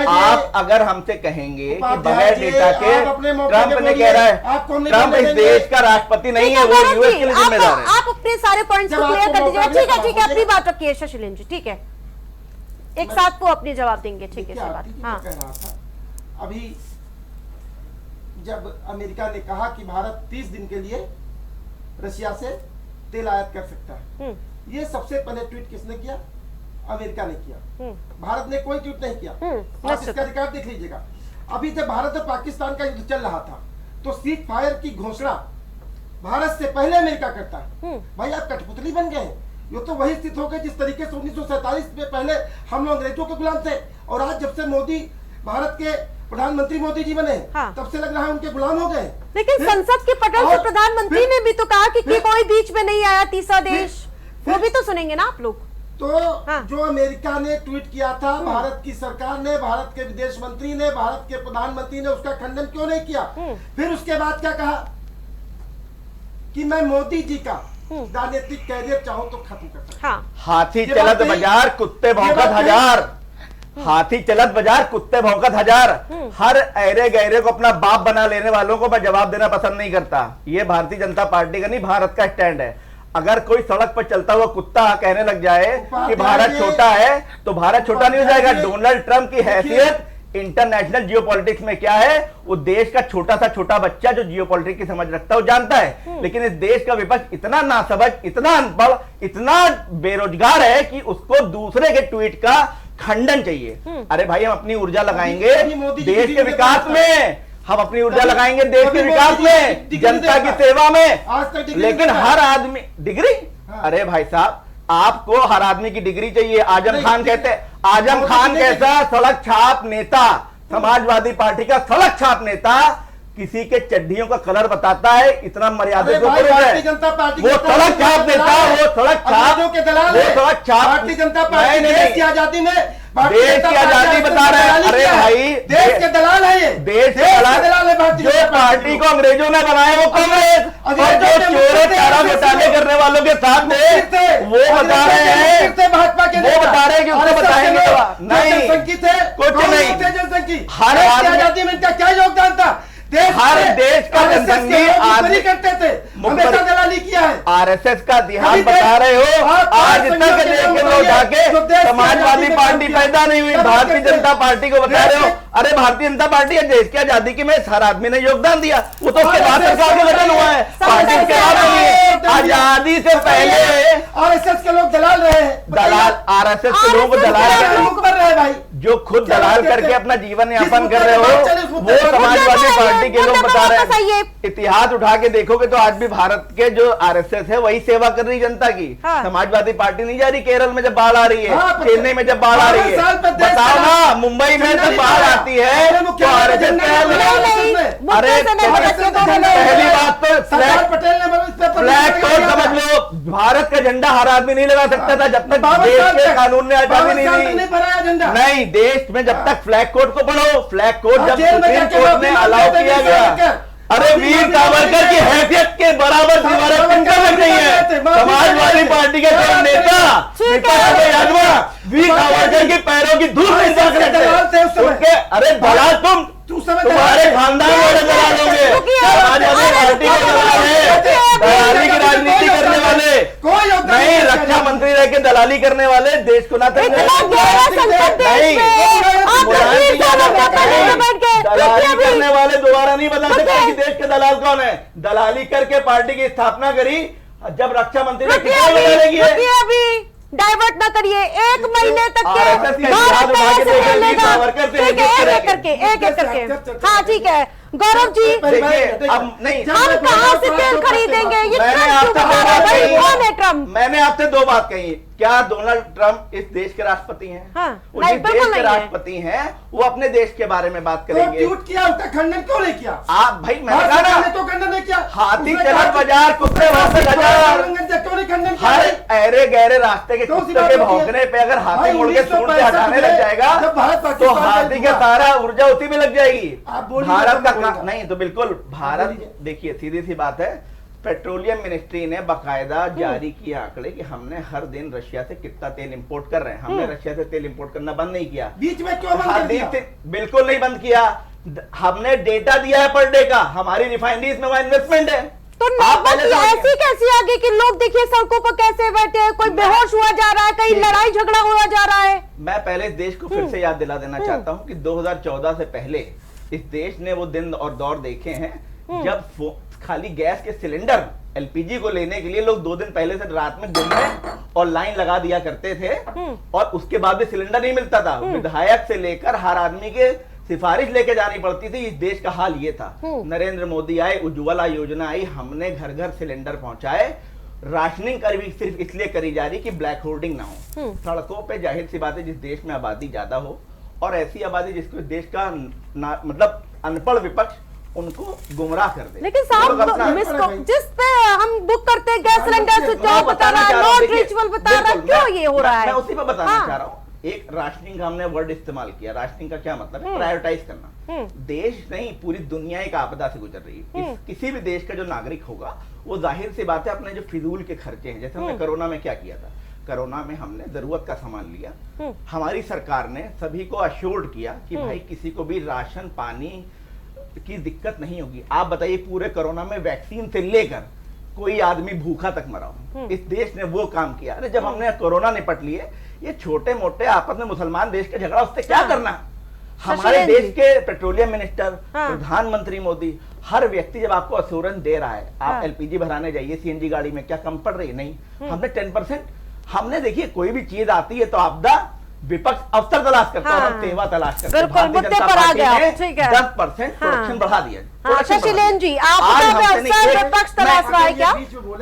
आप अगर हमसे कहेंगे कि बगैर डेटा के, ट्रंप ने कह रहा है, ट्रंप इस देश का राष्ट्रपति नहीं है, वो यूएस के लिए जिम्मेदार है। आप अपने सारे पॉइंट्स को क्लियर कर दीजिएगा। ठीक है, ठीक है, अपनी बात रखिए शशिलेंद्र जी, ठीक है, एक साथ वो अपनी जवाब देंगे। ठीक है, बात हाँ कह रहा था अभी जब अमेरिका ने कहा कि भारत 30 दिन के लिए रशिया से तेल आयात कर सकता है, ये सबसे पहले ट्वीट किसने किया? अमेरिका ने किया। भारत ने कोई ट्वीट नहीं किया। आप इसका रिकॉर्ड देख लीजिएगा। अभी जब भारत और पाकिस्तान का युद्ध चल रहा था तो सीज फायर की घोषणा भारत से पहले अमेरिका करता है। भाई आप कठपुतली बन गए। ये तो वही स्थिति हो गई जिस तरीके से 1947 में पहले हम लोग अंग्रेजों के गुलाम थे, और आज जब से मोदी भारत के प्रधानमंत्री मोदी जी बने, तब से लग रहा है उनके गुलाम हो गए। लेकिन संसद के पटल से प्रधानमंत्री ने भी तो कहा कि कोई बीच में नहीं आया तीसरा देश, वो भी तो सुनेंगे ना आप लोग। तो जो अमेरिका ने ट्वीट किया था, भारत की सरकार ने, भारत के विदेश मंत्री ने, भारत के प्रधानमंत्री ने उसका खंडन क्यों नहीं किया? फिर उसके बाद क्या कहा कि मैं मोदी जी का राजनीतिक कैरियर चाहूं तो खत्म कर सकता। हाथी चलत बाजार कुत्ते भौंकत हजार, हाथी चलत बाजार कुत्ते भौंकत हजार। हर ऐरे गहरे को अपना बाप बना लेने वालों को मैं जवाब देना पसंद नहीं करता। ये भारतीय जनता पार्टी का नहीं, भारत का स्टैंड है। अगर कोई सड़क पर चलता हुआ कुत्ता कहने लग जाए कि भारत छोटा है, तो भारत छोटा नहीं हो जाएगा। डोनाल्ड ट्रंप की हैसियत इंटरनेशनल जियोपॉलिटिक्स में क्या है? वो देश का छोटा सा छोटा बच्चा जो जियोपॉलिटिक्स की समझ रखता है वो जानता है। लेकिन इस देश का विपक्ष इतना नासमझ, इतना अनपढ़, इतना बेरोजगार है कि उसको दूसरे के ट्वीट का खंडन चाहिए। अरे भाई हम अपनी ऊर्जा लगाएंगे देश के विकास में, हम अपनी ऊर्जा लगाएंगे देश के विकास में, जनता की सेवा में। लेकिन हर आदमी डिग्री, अरे भाई साहब आपको हर आदमी की डिग्री चाहिए। आजम खान कहते, आजम खान कैसा सड़क छाप नेता, समाजवादी पार्टी का सड़क छाप नेता, किसी के चड्डियों का कलर बताता है, इतना मर्यादा वो सड़क छाप नेता, वो सड़क छाप, वो सड़क छाप। भारतीय जनता पार्टी देश की आजादी में देश की आजादी बता रहे हैं। अरे भाई देश के दलाल है, देश के दलाल है। जो पार्टी को अंग्रेजों ने बनाया वो कांग्रेस, और जो चोरों चारा घोटाले करने वालों के साथ थे वो बता रहे हैं, भाजपा के वो बता रहे हैं कि उसको बताएंगे नहीं, कुछ नहीं। जनसंख्या हर आजादी में इनका क्या योगदान था? हर देश का जनसंघी आदमी करते थे, हमेशा दलाली किया है। आरएसएस का इतिहास बता रहे हो। आज तक देश के लोग जाके समाजवादी पार्टी पैदा नहीं हुई, भारतीय जनता पार्टी को बता रहे हो। अरे भारतीय जनता पार्टी है देश की आजादी की में हर आदमी ने योगदान दिया, वो तो उसके बाद सरकार का गठन हुआ है, पार्टी के बाद नहीं है। आजादी से पहले आरएसएस के लोग दलाल रहे हैं, दलाल आरएसएस के लोग दलाल कर रहे हैं भाई, जो खुद दलाल करके अपना जीवन यापन कर रहे हो, वो समाजवादी पार्टी के लोग बता रहे हैं। इतिहास उठा के देखोगे तो आज भी भारत के जो आरएसएस है वही सेवा कर रही जनता की। समाजवादी पार्टी नहीं जा रही। केरल में जब बाढ़ आ रही है, चेन्नई में जब बाढ़ आ रही है, बताओ ना मुंबई में जब बाढ़ आती है तो आरएसएस अरे पहली बात तो फ्लैग कोड समझ लो, भारत का झंडा हर आदमी नहीं लगा सकता था जब तक देश के कानून ने आजादी नहीं दी। नहीं, देश में जब तक फ्लैग कोड को पढ़ो, फ्लैग कोड जब सुप्रीम कोर्ट ने अलाउ किया गया, अरे वीर सावरकर की हैसियत के बराबर हमारा पिंडा लग रही है। समाजवादी पार्टी के नेता वीर सावरकर के पैरों की धूल नहीं जा सकते। अरे दलाल तुम्हारे खानदान वाले दलाल होंगे, समाजवादी पार्टी के दलाल है, दलाली की राजनीति करने वाले नहीं, रक्षा मंत्री रह के दलाली करने वाले देश को ना नहीं, दलाली करने वाले दोबारा नहीं बता सकते कि देश के दलाल कौन है। दलाली करके पार्टी की स्थापना करी, जब रक्षा मंत्री ने कितना बदलेगी। डाइवर्ट ना करिए, 1 महीने तक के एक करके। हाँ ठीक है गौरव जी, अब नहीं हम कहाँ से तेल खरीदेंगे? मैंने आपसे 2 बात कही क्या डोनाल्ड ट्रंप इस देश के राष्ट्रपति हैं? हाँ, वो जिस देश के राष्ट्रपति हैं वो अपने देश के बारे में बात करेंगे। तो ट्वीट किया, उसका खंडन क्यों नहीं किया? आप भाई मैंने कहा ना, तो खंडन नहीं किया। हाथी चलत बाजार कुत्ते भौंकते बाजार, क्यों नहीं खंडन किया? हर ऐरे गहरे रास्ते के कुत्ते के भौंकने पे अगर हाथी मुड़ के सूंड से हटाने लग जाएगा तो हाथी का सारा ऊर्जा उसी में लग जाएगी। भारत का नहीं तो बिल्कुल भारत, देखिए सीधी सी बात है, पेट्रोलियम मिनिस्ट्री ने बाकायदा जारी किए आंकड़े कि हमने हर दिन रशिया से कितना तेल इंपोर्ट कर रहे हैं। हमने रशिया से तेल इंपोर्ट करना बंद नहीं किया, बीच में क्यों बंद कर दिया? बिल्कुल नहीं बंद किया। हमने डेटा दिया है पर डे का, हमारी रिफाइनरीज में वहां इन्वेस्टमेंट है। तो ऐसी कैसी आगे कि लोग देखिए सड़कों पर कैसे बैठे हैं, कोई बेहोश हुआ जा रहा है, कहीं लड़ाई झगड़ा हुआ जा रहा है। मैं पहले इस देश को फिर से याद दिला देना चाहता हूं कि 2014 से पहले इस देश ने वो दिन और दौर देखे हैं जब खाली गैस के सिलेंडर एलपीजी को लेने के लिए लोग 2 दिन पहले से रात में घूमने और लाइन लगा दिया करते थे और उसके बाद भी सिलेंडर नहीं मिलता था। विधायक से लेकर हर आदमी के सिफारिश लेके जानी पड़ती थी। इस देश का हाल ये था। नरेंद्र मोदी आए, उज्ज्वला योजना आई, हमने घर घर सिलेंडर पहुंचाए। राशनिंग सिर्फ इसलिए करी जा रही कि ब्लैक होल्डिंग ना हो। सड़कों पे जाहिर सी बात है, जिस देश में आबादी ज्यादा हो और ऐसी आबादी जिसको देश का मतलब अनपढ़ विपक्ष उनको गुमराह कर दे। लेकिन साहब जिस पे हम बुक करते हैं गैस सिलेंडर स्विच ऑफ बता रहा है, नॉट रीचेबल बता रहा है, क्यों ये हो रहा है? मैं उसी पे बताना चाह रहा हूँ। एक राशनिंग का हमने वर्ड इस्तेमाल किया। राशनिंग का क्या मतलब है? प्रायोरिटाइज करना। देश नहीं, पूरी दुनिया एक आपदा से गुजर रही है। किसी भी देश का जो नागरिक होगा वो जाहिर सी बात है अपने जो फिजूल के खर्चे हैं, जैसे हमने कोरोना में क्या किया था, कोरोना में हमने जरूरत का सामान लिया। हमारी सरकार ने सभी को अश्योर्ड किया कि भाई किसी को भी राशन पानी की दिक्कत नहीं होगी। आप बताइए पूरे कोरोना में वैक्सीन से लेकर कोई आदमी भूखा तक मरा हो। इस देश ने वो काम किया। अरे जब हमने कोरोना निपट लिए, ये छोटे मोटे आपस में मुसलमान देश का झगड़ा उससे क्या करना? हमारे देश के पेट्रोलियम मिनिस्टर, प्रधानमंत्री मोदी, हर व्यक्ति जब आपको अश्योरेंस दे रहा है, आप एलपीजी भराने जाइए सीएनजी गाड़ी में, क्या कम पड़ रही है? नहीं। हमने 10%, हमने देखिए कोई भी चीज आती है तो आपदा विपक्ष अवसर तलाश करता है और सेवा तलाश करता है। भारतीय जनता पार्टी ने 10% प्रोडक्शन बढ़ा दिया। शशिलेन जी, आप विपक्ष तलाश रहा है क्या?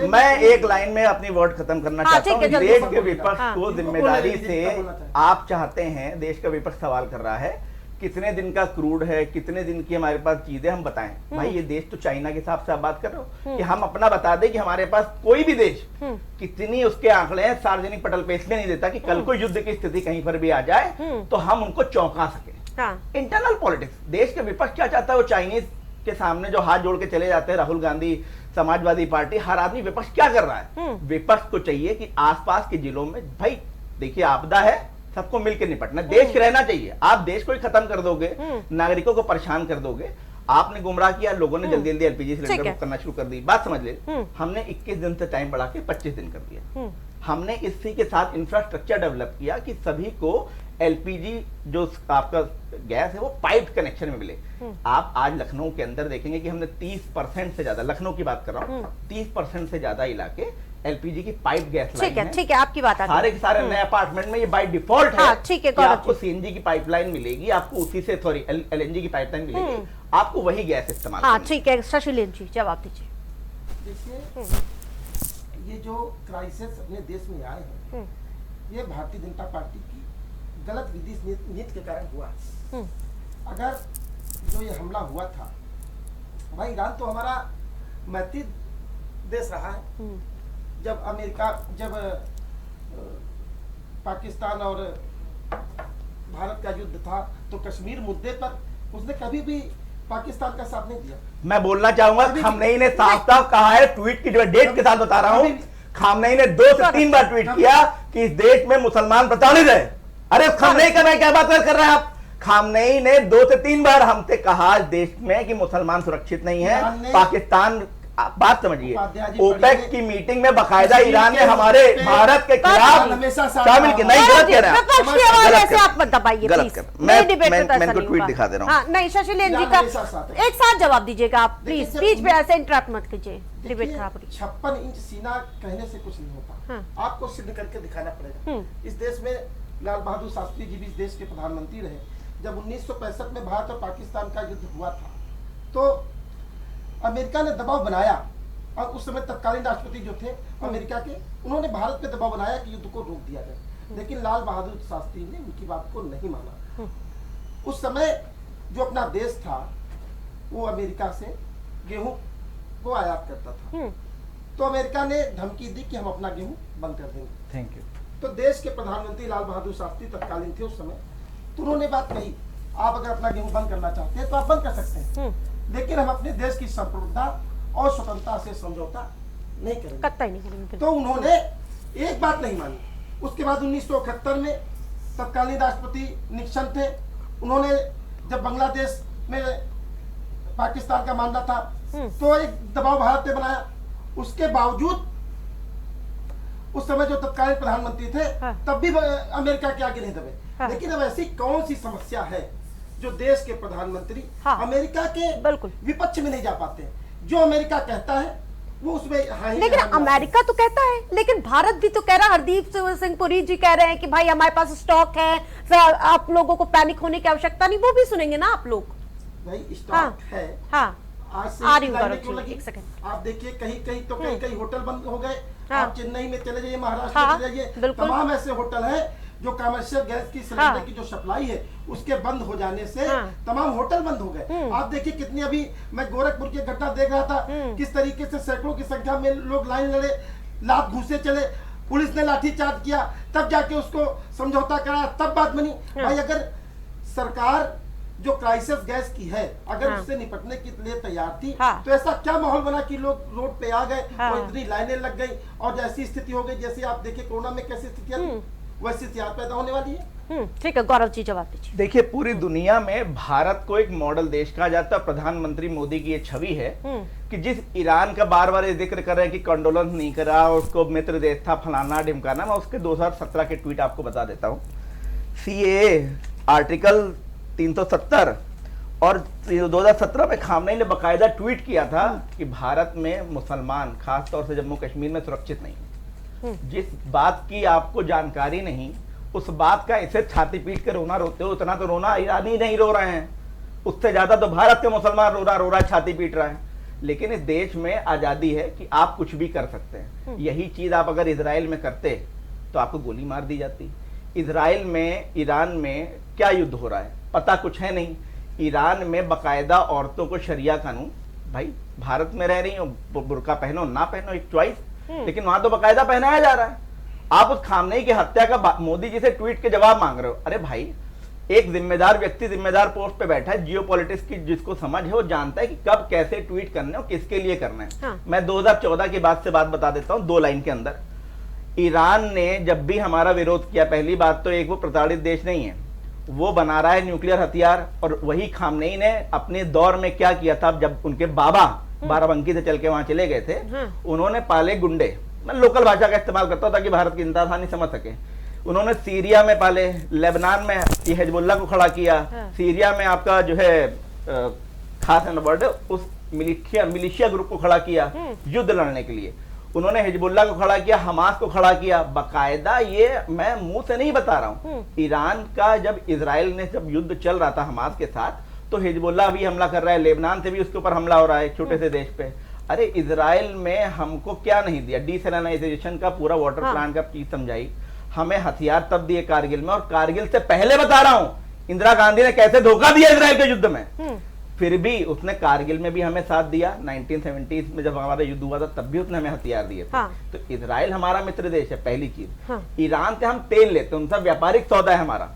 मैं एक लाइन में अपनी वर्ड खत्म करना चाहता हूँ। देश के विपक्ष को जिम्मेदारी से आप चाहते हैं, देश का विपक्ष सवाल कर रहा है कितने दिन का क्रूड है, कितने दिन की हमारे पास चीजें, हम बताएं। भाई ये देश तो चाइना के हिसाब से आप बात कर रहे हो कि हम अपना बता दें कि हमारे पास कोई भी देश कितनी उसके आंकड़े हैं सार्वजनिक पटल पे, इसलिए नहीं देता कि कल को युद्ध की स्थिति कहीं पर भी आ जाए तो हम उनको चौंका सके। इंटरनल पॉलिटिक्स, देश के विपक्ष क्या चाहता है? वो चाइनीज के सामने जो हाथ जोड़ के चले जाते हैं, राहुल गांधी, समाजवादी पार्टी, हर आदमी, विपक्ष क्या कर रहा है? विपक्ष को चाहिए कि आसपास के जिलों में, भाई देखिए आपदा है, सबको मिलकर निपटना, देश रहना चाहिए। आप देश को ही खत्म कर दोगे, नागरिकों को परेशान कर दोगे। आपने गुमराह किया, लोगों ने जल्दी जल्दी एलपीजी सिलेंडर बुक करना शुरू कर दी। बात समझ ले, हमने 21 दिन से टाइम बढ़ा के 25 दिन कर दिया। हमने इसी के साथ इंफ्रास्ट्रक्चर डेवलप किया कि सभी को एलपीजी जो आपका गैस है वो पाइप कनेक्शन में मिले। आप आज लखनऊ के अंदर देखेंगे कि हमने 30% से ज्यादा, लखनऊ की बात कर रहा हूँ, 30% से ज्यादा इलाके एलपीजी की पाइप गैस लाइन है। ठीक है, आपकी बात सारे के सारे नए अपार्टमेंट में ये बाय डिफॉल्ट है। ठीक है, आपको सीएनजी की पाइपलाइन मिलेगी, आपको उसी से सॉरी एलएनजी की पाइपलाइन मिलेगी, आपको वही गैस इस्तेमाल। हाँ ठीक है, शशिलेन जी जवाब दीजिए। देखिए, ये जो क्राइसिस अपने देश में आए हैं, ये भारतीय जनता पार्टी की गलत विदेश नीति के कारण हुआ। अगर जो ये हमला हुआ था, भाई ईरान तो हमारा मैत्री देश रहा है। जब अमेरिका, जब पाकिस्तान और भारत का युद्ध था तो कश्मीर मुद्दे पर उसने कभी भी पाकिस्तान का साथ नहीं दिया। मैं बोलना चाहूंगा, खामनेई ने साफ साफ कहा है, ट्वीट की जो डेट के साथ बता रहा हूं, खामनेई ने 2 से 3 बार ट्वीट किया कि इस देश में मुसलमान प्रताड़ित है। अरे खामनेई का मैं क्या बात कर रहे हैं आप? खामनेई ने 2 से 3 बार हमसे कहा इस देश में कि मुसलमान सुरक्षित नहीं है, पाकिस्तान। बात समझिए, ओपेक की मीटिंग में बकायदा ईरान ने हमारे भारत के खिलाफ शामिल किया। नहीं, गलत कह रहे हैं आप, मत दबाइए प्लीज। मैं इनको ट्वीट दिखा दे रहा हूं। नहीं, शशिलेन जी का एक साथ जवाब दीजिएगा आप प्लीज, बीच में ऐसे इंटरप्ट मत कीजिए, डिबेट खराब हो रही। 56 इंच सीना कहने से कुछ नहीं होता, आपको सिद्ध करके दिखाना पड़ेगा। इस देश में लाल बहादुर शास्त्री जी भी इस देश के प्रधानमंत्री रहे। जब 1965 में भारत और पाकिस्तान का युद्ध हुआ था तो अमेरिका ने दबाव बनाया और उस समय तत्कालीन राष्ट्रपति जो थे अमेरिका के, उन्होंने भारत पे दबाव बनाया कि युद्ध को रोक दिया जाए, लेकिन लाल बहादुर शास्त्री ने उनकी बात को नहीं माना। उस समय जो अपना देश था वो अमेरिका से गेहूं को आयात करता था, तो अमेरिका ने धमकी दी कि हम अपना गेहूं बंद कर देंगे। Thank you. तो देश के प्रधानमंत्री लाल बहादुर शास्त्री तत्कालीन थे उस समय, तो उन्होंने बात कही, आप अगर अपना गेहूं बंद करना चाहते हैं तो आप बंद कर सकते हैं, लेकिन हम अपने देश की संप्रभुता और स्वतंत्रता से समझौता नहीं करेंगे, कतई नहीं करेंगे। तो उन्होंने एक बात नहीं मानी। उसके बाद 1971 में तत्कालीन राष्ट्रपति निक्सन थे, उन्होंने जब बांग्लादेश में पाकिस्तान का मामला था तो एक दबाव भारत पे बनाया। उसके बावजूद उस समय जो तत्कालीन प्रधानमंत्री थे तब भी अमेरिका के आगे नहीं दबे। लेकिन अब ऐसी कौन सी समस्या है जो देश के प्रधानमंत्री अमेरिका के विपक्ष में नहीं जा पाते? जो अमेरिका कहता है वो उसमें लेकिन अमेरिका तो कहता है, लेकिन भारत भी तो कह रहा है। हरदीप सिंह पुरी जी कह रहे हैं कि भाई हमारे पास स्टॉक है, आप लोगों को पैनिक होने की आवश्यकता नहीं। वो भी सुनेंगे ना आप लोग? भाई स्टॉक है। आज से एक सेकंड आप देखिए, कहीं कहीं तो कहीं होटल बंद हो गए। आप चेन्नई में चले जाइए, महाराष्ट्र में चले जाइए, तमाम ऐसे होटल हैं जो कमर्शियल गैस की सिलेंडर की जो सप्लाई है उसके बंद हो जाने से तमाम होटल बंद हो गए। आप देखिए कितनी, अभी मैं गोरखपुर की घटना देख रहा था, किस तरीके से सैकड़ों की संख्या में लोग लाइन लड़े, लात घूसे चले, पुलिस ने लाठीचार्ज किया, तब जाके उसको समझौता कराया, तब बात बनी। भाई अगर सरकार जो क्राइसिस गैस की है अगर उससे निपटने के लिए तैयार थी तो ऐसा क्या माहौल बना कि लोग रोड पे आ गए और इतनी लाइनें लग गई और जैसी स्थिति हो गई, जैसे आप देखिए कोरोना में कैसी स्थितियां थी वैसी स्थितियां पैदा होने वाली है। ठीक है, गौरव जी जवाब दीजिए। देखिए, पूरी दुनिया में भारत को एक मॉडल देश कहा जाता है। प्रधानमंत्री मोदी की ये छवि है कि जिस ईरान का बार बार जिक्र कर रहे हैं कि कंडोलेंस नहीं करा, उसको मित्र देश था, फलाना ढिमकाना, मैं उसके 2017 के ट्वीट आपको बता देता हूँ। CAA आर्टिकल 370 और 2017 में खामनेई ने बकायदा ट्वीट किया था कि भारत में मुसलमान खासतौर से जम्मू कश्मीर में सुरक्षित नहीं। जिस बात की आपको जानकारी नहीं, उस बात का इसे छाती पीट कर रोना रोते हो, उतना तो रोना ईरानी नहीं रो रहे हैं, उससे ज्यादा तो भारत के मुसलमान रो रहा छाती पीट रहा है। लेकिन इस देश में आजादी है कि आप कुछ भी कर सकते हैं। यही चीज आप अगर इजराइल में करते तो आपको गोली मार दी जाती। इजराइल में, ईरान में क्या युद्ध हो रहा है पता कुछ है नहीं। ईरान में बकायदा औरतों को शरिया कानून, भाई भारत में रह रही हो बुर्का पहनो ना पहनो एक चॉइस, लेकिन वहां तो बकायदा पहनाया जा रहा है। आप उस खामनेई की हत्या का मोदी जी से ट्वीट के जवाब मांग रहे हो। अरे भाई, एक जिम्मेदार व्यक्ति जिम्मेदार पोस्ट पे बैठा है, जियोपॉलिटिक्स की जिसको समझ है वो जानता है कि कब कैसे ट्वीट करने और किसके लिए करना है। मैं 2014 की बात से बात बता देता हूँ 2 लाइन के अंदर। ईरान ने जब भी हमारा विरोध किया, पहली बात तो एक वो प्रताड़ित देश नहीं है, वो बना रहा है न्यूक्लियर हथियार। और वही खामनेई ने अपने दौर में क्या किया था, जब उनके बाबा बाराबंकी से चल के वहां चले गए थे, उन्होंने पाले गुंडे, मैं लोकल भाषा का इस्तेमाल करता हूं ताकि भारत की जनता आसानी समझ सके। उन्होंने सीरिया में पाले, लेबनान में हिजबुल्लाह को खड़ा किया, सीरिया में आपका जो है खास वर्ड उस मिलिशिया ग्रुप को खड़ा किया युद्ध लड़ने के लिए। उन्होंने हिजबुल्लाह को खड़ा किया, हमास को खड़ा किया, बकायदा। ये मैं मुंह से नहीं बता रहा हूं। ईरान का जब इजराइल ने जब युद्ध चल रहा था हमास के साथ, तो हिजबुल्लाह भी हमला कर रहा है, लेबनान से भी उसके ऊपर हमला हो रहा है, छोटे से देश पे। अरे इजराइल में हमको क्या नहीं दिया, डीसेलिनाइजेशन का पूरा वाटर प्लांट का चीज समझाई, हमें हथियार तब दिए कारगिल में, और कारगिल से पहले बता रहा हूं इंदिरा गांधी ने कैसे धोखा दिया इजराइल के युद्ध में। फिर भी उसने कारगिल में भी हमें साथ दिया। 1970s में जब हमारा युद्ध हुआ था तब भी उसने हमें हथियार दिए थे। तो इजराइल हमारा मित्र देश है, पहली चीज। ईरान से हम तेल लेते हैं, उनका व्यापारिक सौदा है हमारा।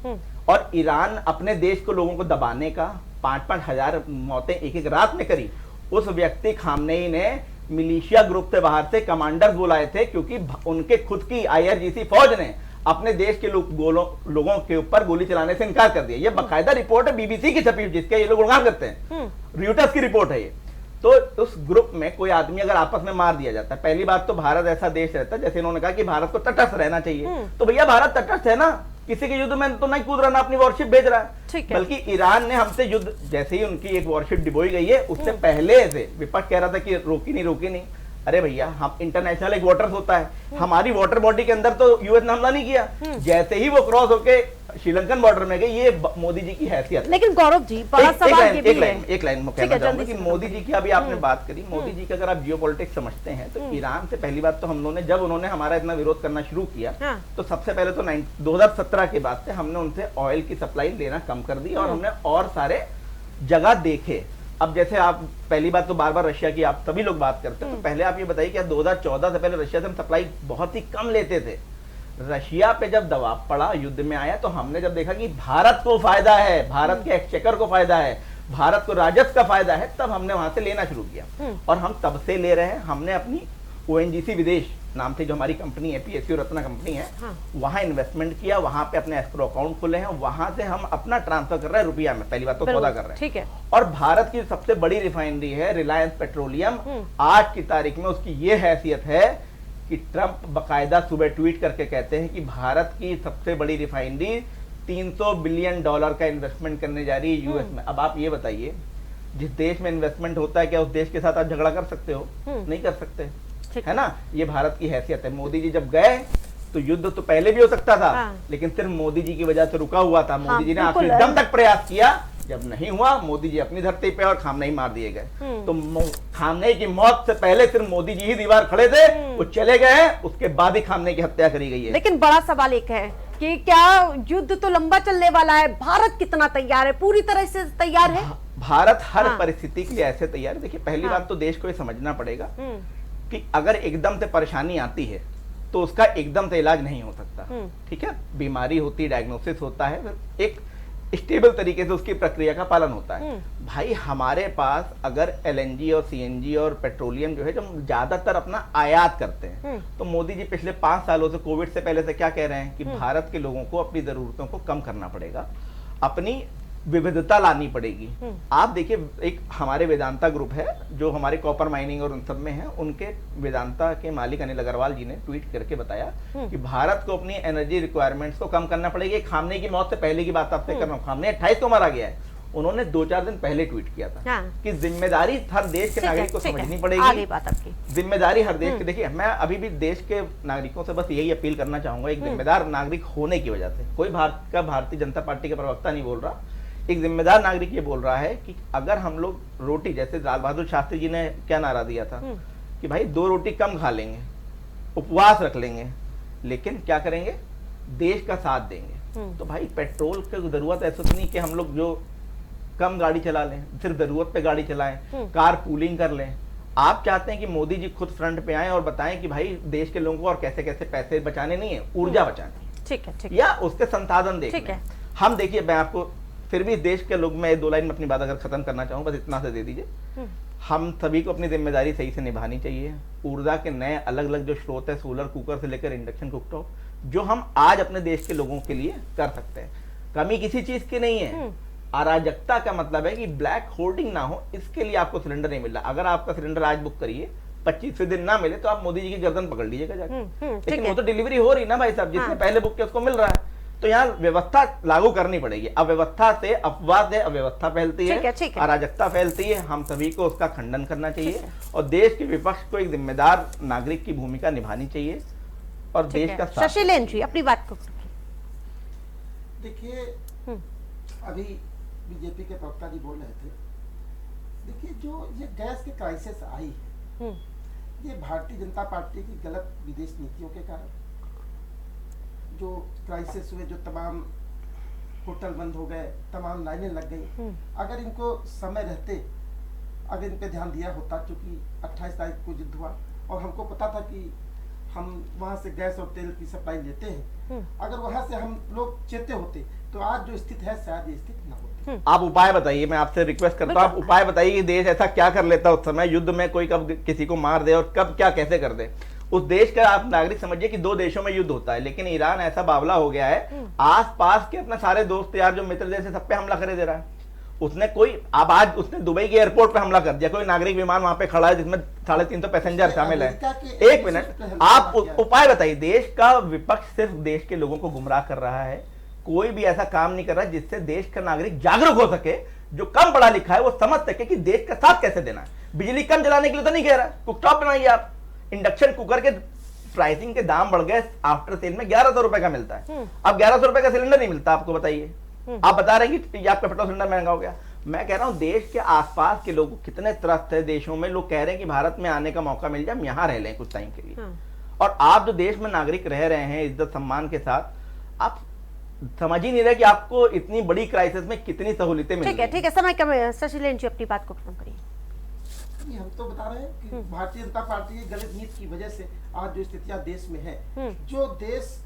और ईरान अपने देश को, लोगों को दबाने का 5-5 हजार मौतें एक रात में करी। उस व्यक्ति खामनेई ने मिलिशिया ग्रुप से बाहर से कमांडर्स बुलाए थे, क्योंकि उनके खुद की IRGC फौज ने अपने देश के लोगों के ऊपर गोली चलाने से इनकार कर दिया। ये बाकायदा रिपोर्ट है BBC की छपी, जिसके ये लोग गुणगान करते हैं, रियूटर्स की रिपोर्ट है ये। तो उस ग्रुप में कोई आदमी अगर आपस में मार दिया जाता है, पहली बात तो भारत ऐसा देश रहता है, जैसे इन्होंने कहा कि भारत को तटस्थ रहना चाहिए, तो भैया भारत तटस्थ है ना, किसी के युद्ध में तो नहीं कूद रहा, ना अपनी वॉरशिप भेज रहा है। बल्कि ईरान ने हमसे युद्ध, जैसे ही उनकी एक वॉरशिप डिबोई गई है, उससे पहले से विपक्ष कह रहा था कि रोकी नहीं, अरे भैया, हम इंटरनेशनल एक वाटर होता है, हमारी वाटर बॉडी के अंदर तो यूएस ने हमला नहीं किया, जैसे ही वो क्रॉस होके श्रीलंकन बॉर्डर में गई, ये मोदी जी की हैसियत। लेकिन गौरव जी बड़ा सवाल ये भी है, एक लाइन में कहना चाहूंगा कि मोदी जी की अभी आपने बात करी, मोदी जी का अगर आप जियोपॉलिटिक्स समझते हैं तो ईरान से पहली बात तो हम लोगों ने, जब उन्होंने हमारा इतना विरोध करना शुरू किया तो सबसे पहले तो 2017 के बाद से हमने उनसे ऑयल की सप्लाई लेना कम कर दी और हमने और सारे जगह देखे। अब जैसे आप पहली बात तो बार बार रशिया की आप सभी लोग बात करते हैं, तो पहले आप ये बताइए कि 2014 से पहले रशिया से हम सप्लाई बहुत ही कम लेते थे। रशिया पे जब दबाव पड़ा, युद्ध में आया, तो हमने जब देखा कि भारत को फायदा है, भारत के एक्सचेकर को फायदा है, भारत को राजस्व का फायदा है, तब हमने वहां से लेना शुरू किया और हम तब से ले रहे हैं। हमने अपनी ONGC विदेश नाम से जो हमारी कंपनी है, PSU रत्ना कंपनी है, वहां इन्वेस्टमेंट किया, वहां पे अपने एस्क्रो अकाउंट खोले हैं, वहां से हम अपना ट्रांसफर कर रहे हैं रुपया में, पहली बात तो सौदा कर रहे हैं, ठीक है। और भारत की सबसे बड़ी रिफाइनरी है रिलायंस पेट्रोलियम, आज की तारीख में उसकी ये हैसियत है कि ट्रंप बकायदा सुबह ट्वीट करके कहते हैं कि भारत की सबसे बड़ी रिफाइनरी $300 बिलियन का इन्वेस्टमेंट करने जा रही है यूएस में। अब आप ये बताइए, जिस देश में इन्वेस्टमेंट होता है, क्या उस देश के साथ आप झगड़ा कर सकते हो? नहीं कर सकते, है ना। ये भारत की हैसियत है। मोदी जी जब गए तो युद्ध तो पहले भी हो सकता था, लेकिन सिर्फ मोदी जी की वजह से रुका हुआ था। मोदी जी ने आखिरी दम तक प्रयास किया, जब नहीं हुआ मोदी जी अपनी धरती पे और खामनेई मार दिए गए। तो खामनेई की मौत से पहले सिर्फ मोदी जी ही दीवार खड़े थे, वो चले गए हैं, उसके बाद ही खामनेई की हत्या करी गई है। लेकिन बड़ा सवाल एक है कि क्या युद्ध तो लंबा चलने वाला है, भारत कितना तैयार है, पूरी तरह से तैयार है? भारत हर परिस्थिति के लिए ऐसे तैयार है। देखिए, पहली बात तो देश को ये समझना पड़ेगा कि अगर एकदम से परेशानी आती है तो उसका एकदम से इलाज नहीं हो सकता, ठीक है। बीमारी होती है, डायग्नोसिस होता है, फिर एक स्टेबल तरीके से उसकी प्रक्रिया का पालन होता है। भाई, हमारे पास अगर LNG और CNG और पेट्रोलियम जो है, जो हम ज्यादातर अपना आयात करते हैं, तो मोदी जी पिछले 5 सालों से, कोविड से पहले से क्या कह रहे हैं कि भारत के लोगों को अपनी जरूरतों को कम करना पड़ेगा, अपनी विविधता लानी पड़ेगी। आप देखिए, एक हमारे वेदांता ग्रुप है जो हमारे कॉपर माइनिंग और उन सब में है, उनके वेदांता के मालिक अनिल अग्रवाल जी ने ट्वीट करके बताया कि भारत को अपनी एनर्जी रिक्वायरमेंट्स को कम करना पड़ेगी। खामनेई की मौत से पहले की बात आपसे कर रहा हूँ, खामनेई 28 को मारा गया है, उन्होंने 2-4 दिन पहले ट्वीट किया था कि जिम्मेदारी हर देश के नागरिक को समझनी पड़ेगी। जिम्मेदारी हर देश की, देखिए मैं अभी भी देश के नागरिकों से बस यही अपील करना चाहूंगा, एक जिम्मेदार नागरिक होने की वजह से, कोई भारतीय जनता पार्टी का प्रवक्ता नहीं बोल रहा, एक जिम्मेदार नागरिक ये बोल रहा है कि अगर हम लोग रोटी, जैसे लाल बहादुर शास्त्री जी ने क्या नारा दिया था कि भाई 2 रोटी कम खा लेंगे, उपवास रख लेंगे, लेकिन क्या करेंगे, देश का साथ देंगे। तो भाई पेट्रोल की जरूरत ऐसा तो नहीं कि हम लोग जो कम गाड़ी चला लें, सिर्फ जरूरत पे गाड़ी चलाएं, कार पूलिंग कर लें। आप चाहते हैं कि मोदी जी खुद फ्रंट पे आए और बताएं कि भाई देश के लोगों को और कैसे कैसे पैसे बचाने नहीं है, ऊर्जा बचानी, ठीक है, या उसके संसाधन देखने। हम देखिए, मैं आपको फिर भी देश के लोग, मैं 2 लाइन में अपनी बात अगर खत्म करना चाहूँ, बस इतना से दे दीजिए। हम सभी को अपनी जिम्मेदारी सही से निभानी चाहिए। ऊर्जा के नए अलग अलग जो स्रोत है, सोलर कुकर से लेकर इंडक्शन कुकटॉप, जो हम आज अपने देश के लोगों के लिए कर सकते हैं। कमी किसी चीज की नहीं है। अराजकता का मतलब है कि ब्लैक होल्डिंग ना हो, इसके लिए आपको सिलेंडर नहीं मिल रहा। अगर आपका सिलेंडर आज बुक करिए, 25वें दिन ना मिले तो आप मोदी जी की गर्दन पकड़ लीजिएगा जाके। लेकिन वो तो डिलीवरी हो रही ना भाई साहब, जिसने पहले बुक किया उसको मिल रहा है। तो यहाँ व्यवस्था लागू करनी पड़ेगी। अव्यवस्था से, अफवाह से अव्यवस्था फैलती है, अराजकता फैलती है। हम सभी को उसका खंडन करना चाहिए और देश के विपक्ष को एक जिम्मेदार नागरिक की भूमिका निभानी चाहिए और देश का साथ। शशिलेन जी, अपनी बात को देखिए, अभी बीजेपी के प्रवक्ता जी बोल रहे थे, देखिए जो ये गैस की क्राइसिस आई है, ये भारतीय जनता पार्टी की गलत विदेश नीतियों के कारण जो क्राइसिस हुए, जो तमाम होटल बंद हो गए, तमाम लाइनें लग गई। अगर इनको समय रहते, अगर इन पे ध्यान दिया होता, क्योंकि 28 तारीख को युद्ध हुआ और हमको पता था कि हम वहां से गैस और तेल की सप्लाई लेते हैं, अगर वहां से हम लोग चेते होते तो आज जो स्थिति है शायद ये स्थिति ना होती। आप उपाय बताइए, मैं आपसे रिक्वेस्ट करता हूँ, आप उपाय बताइए कि देश ऐसा क्या कर लेता उस समय, युद्ध में कोई कब किसी को मार दे और कब क्या कैसे कर दे। उस देश का आप नागरिक समझिए कि 2 देशों में युद्ध होता है, लेकिन ईरान ऐसा बावला हो गया है, आसपास के अपने सारे दोस्त यार जो मित्र देश है सब पे हमला करे दे रहा है। उसने कोई, अब आज उसने दुबई के एयरपोर्ट पे हमला कर दिया, कोई नागरिक विमान वहां पे खड़ा है जिसमें 350 पैसेंजर शामिल है। 1 मिनट, आप उपाय बताइए। देश का विपक्ष सिर्फ देश के लोगों को गुमराह कर रहा है, कोई भी ऐसा काम नहीं कर रहा जिससे देश का नागरिक जागरूक हो सके, जो कम पढ़ा लिखा है वो समझ सके कि देश का साथ कैसे देना है। बिजली कम जलाने के लिए तो नहीं कह रहा, कुकटॉप बनाइए आप, इंडक्शन कुकर के प्राइसिंग के दाम बढ़ गए, आफ्टर सेल में 1100 रुपए का मिलता है। अब 1100 रुपए का सिलेंडर नहीं मिलता, आपको बताइए। आप बता रहे हैं कि आपका पेट्रोल सिलेंडर महंगा हो गया। मैं कह रहा हूं देश के आसपास के लोग कितने त्रस्त है देशों में, लोग कह रहे हैं कि भारत में आने का मौका मिल जाए, हम यहाँ रह लें कुछ टाइम के लिए। और आप जो देश में नागरिक रह रहे हैं इज्जत सम्मान के साथ, आप समझ ही नहीं रहे कि आपको इतनी बड़ी क्राइसिस में कितनी सहूलियतें मिल रही हैं। ठीक है, समय कम है। शशिलेन जी अपनी बात को खत्म करिए। हम तो बता रहे हैं कि भारतीय जनता पार्टी की गलत नीति की वजह से आज जो स्थितियां देश में है, जो देश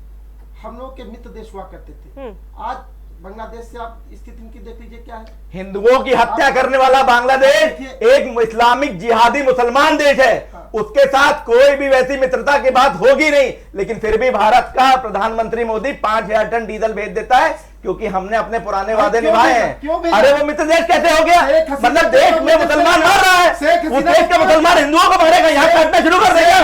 हम लोग के मित्र देश हुआ करते थे, आज बांग्लादेश से आप स्थिति इनकी देख लीजिए क्या है। हिंदुओं की हत्या करने वाला बांग्लादेश एक इस्लामिक जिहादी मुसलमान देश है, उसके साथ कोई भी वैसी मित्रता की बात होगी नहीं। लेकिन फिर भी भारत का प्रधानमंत्री मोदी 5000 टन डीजल भेज देता है, क्योंकि हमने अपने पुराने वादे निभाए हैं। अरे वो मित्र देश कैसे हो गया? मतलब देश में मुसलमान मार रहा है, उस देश के मुसलमान हिंदुओं को मारेगा, यहाँ काटना शुरू कर देगा।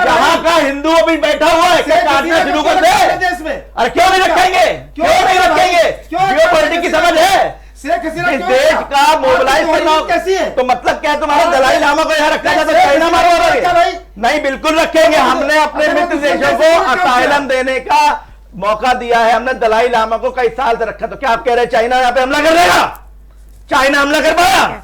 यहाँ का हिंदू अभी बैठा हुआ है, काटना शुरू कर दे। अरे क्यों नहीं रखेंगे, क्यों नहीं रखेंगे? जियो पॉलिटिक्स की समझ है। इस देश का मोबिलाइज करना कैसी है? तो मतलब क्या है तुम्हारा? दलाई लामा को यहाँ रखा जाए तो चाइना मारोगे? नहीं, बिल्कुल रखेंगे। हमने अपने मित्र देशों को असाइलम देने का मौका दिया है। हमने दलाई लामा को कई साल से रखा, तो क्या आप कह रहे हैं चाइना यहाँ पे हमला कर देगा? चाइना हमला कर पाया?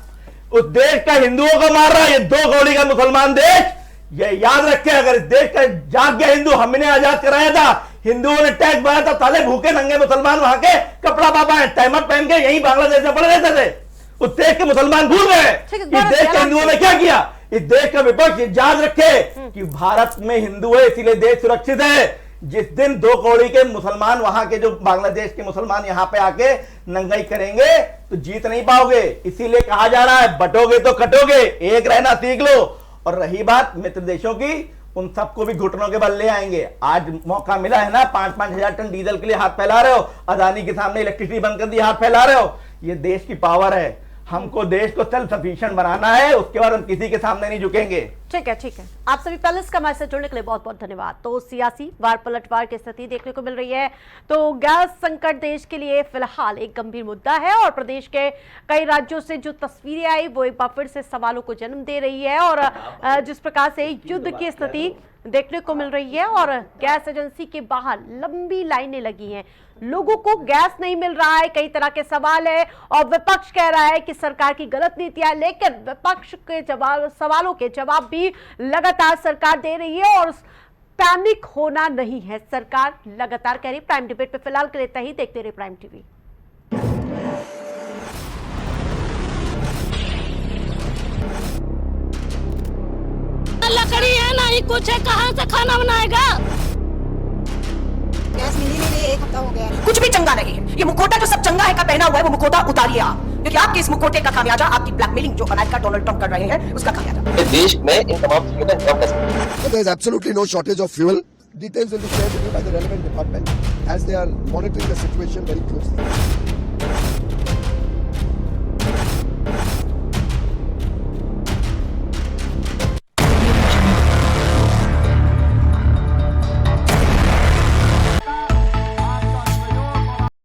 उस देश का हिंदुओं को मार रहा है ये 2 कौड़ी का मुसलमान देश। ये याद रखें, अगर इस देश का जाग गया हिंदू, हमने आजाद कराया था, हिंदुओं ने टैक्स बढ़ाया था, साले भूखे नंगे मुसलमान वहां के कपड़ा बाबा है, तहमत पहन के यही बांग्लादेश में पड़े रहते थे। उस देश के मुसलमान भूल गए इस देश के हिंदुओं ने क्या किया। इस देश का विपक्ष याद रखे कि भारत में हिंदू है इसीलिए देश सुरक्षित है। जिस दिन 2 कौड़ी के मुसलमान वहां के जो बांग्लादेश के मुसलमान यहां पे आके नंगाई करेंगे तो जीत नहीं पाओगे। इसीलिए कहा जा रहा है बटोगे तो कटोगे, एक रहना सीख लो। और रही बात मित्र देशों की, उन सबको भी घुटनों के बल ले आएंगे। आज मौका मिला है ना, 5-5 हजार टन डीजल के लिए हाथ फैला रहे हो, अदानी के सामने इलेक्ट्रिसिटी बंद कर दी, हाथ फैला रहे हो। ये देश की पावर है, हमको देश को सेल्फ सफिशिएंट बनाना है, उसके बाद हम किसी के सामने नहीं झुकेंगे। ठीक है। आप सभी पैलेस का हमारे साथ जुड़ने के लिए बहुत बहुत धन्यवाद। तो सियासी वार पलटवार की स्थिति देखने को मिल रही है। तो गैस संकट देश के लिए फिलहाल एक गंभीर मुद्दा है और प्रदेश के कई राज्यों से जो तस्वीरें आई वो एक बार फिर से सवालों को जन्म दे रही है। और जिस प्रकार से युद्ध की स्थिति देखने को मिल रही है और गैस एजेंसी के बाहर लंबी लाइनें लगी हैं, लोगों को गैस नहीं मिल रहा है, कई तरह के सवाल है और विपक्ष कह रहा है कि सरकार की गलत नीतियां, लेकिन विपक्ष के सवालों के जवाब भी लगातार सरकार दे रही है और पैनिक होना नहीं है, सरकार लगातार कह रही। प्राइम डिबेट पे फिलहाल के लिए इतना ही। देखते रहिए प्राइम टीवी। लकड़ी है ना ही कुछ है, कहाँ से खाना बनाएगा? गैस मिली नहीं, 1 हफ्ता हो गया। कुछ भी चंगा नहीं है। ये मुखोटा जो सब चंगा है का पहना हुआ है, वो मुखोटा उतारिए आप, क्योंकि आपके इस मुखोटे का खामियाजा आपकी ब्लैकमेलिंग जो अमेरिका डोनाल्ड ट्रंप कर रहे हैं उसका खामियाजा। देश में इन तमाम चीजों का इंतजाम कैसे? There is absolutely no shortage of fuel. Details will be shared with you by the relevant department as they are monitoring the situation very closely.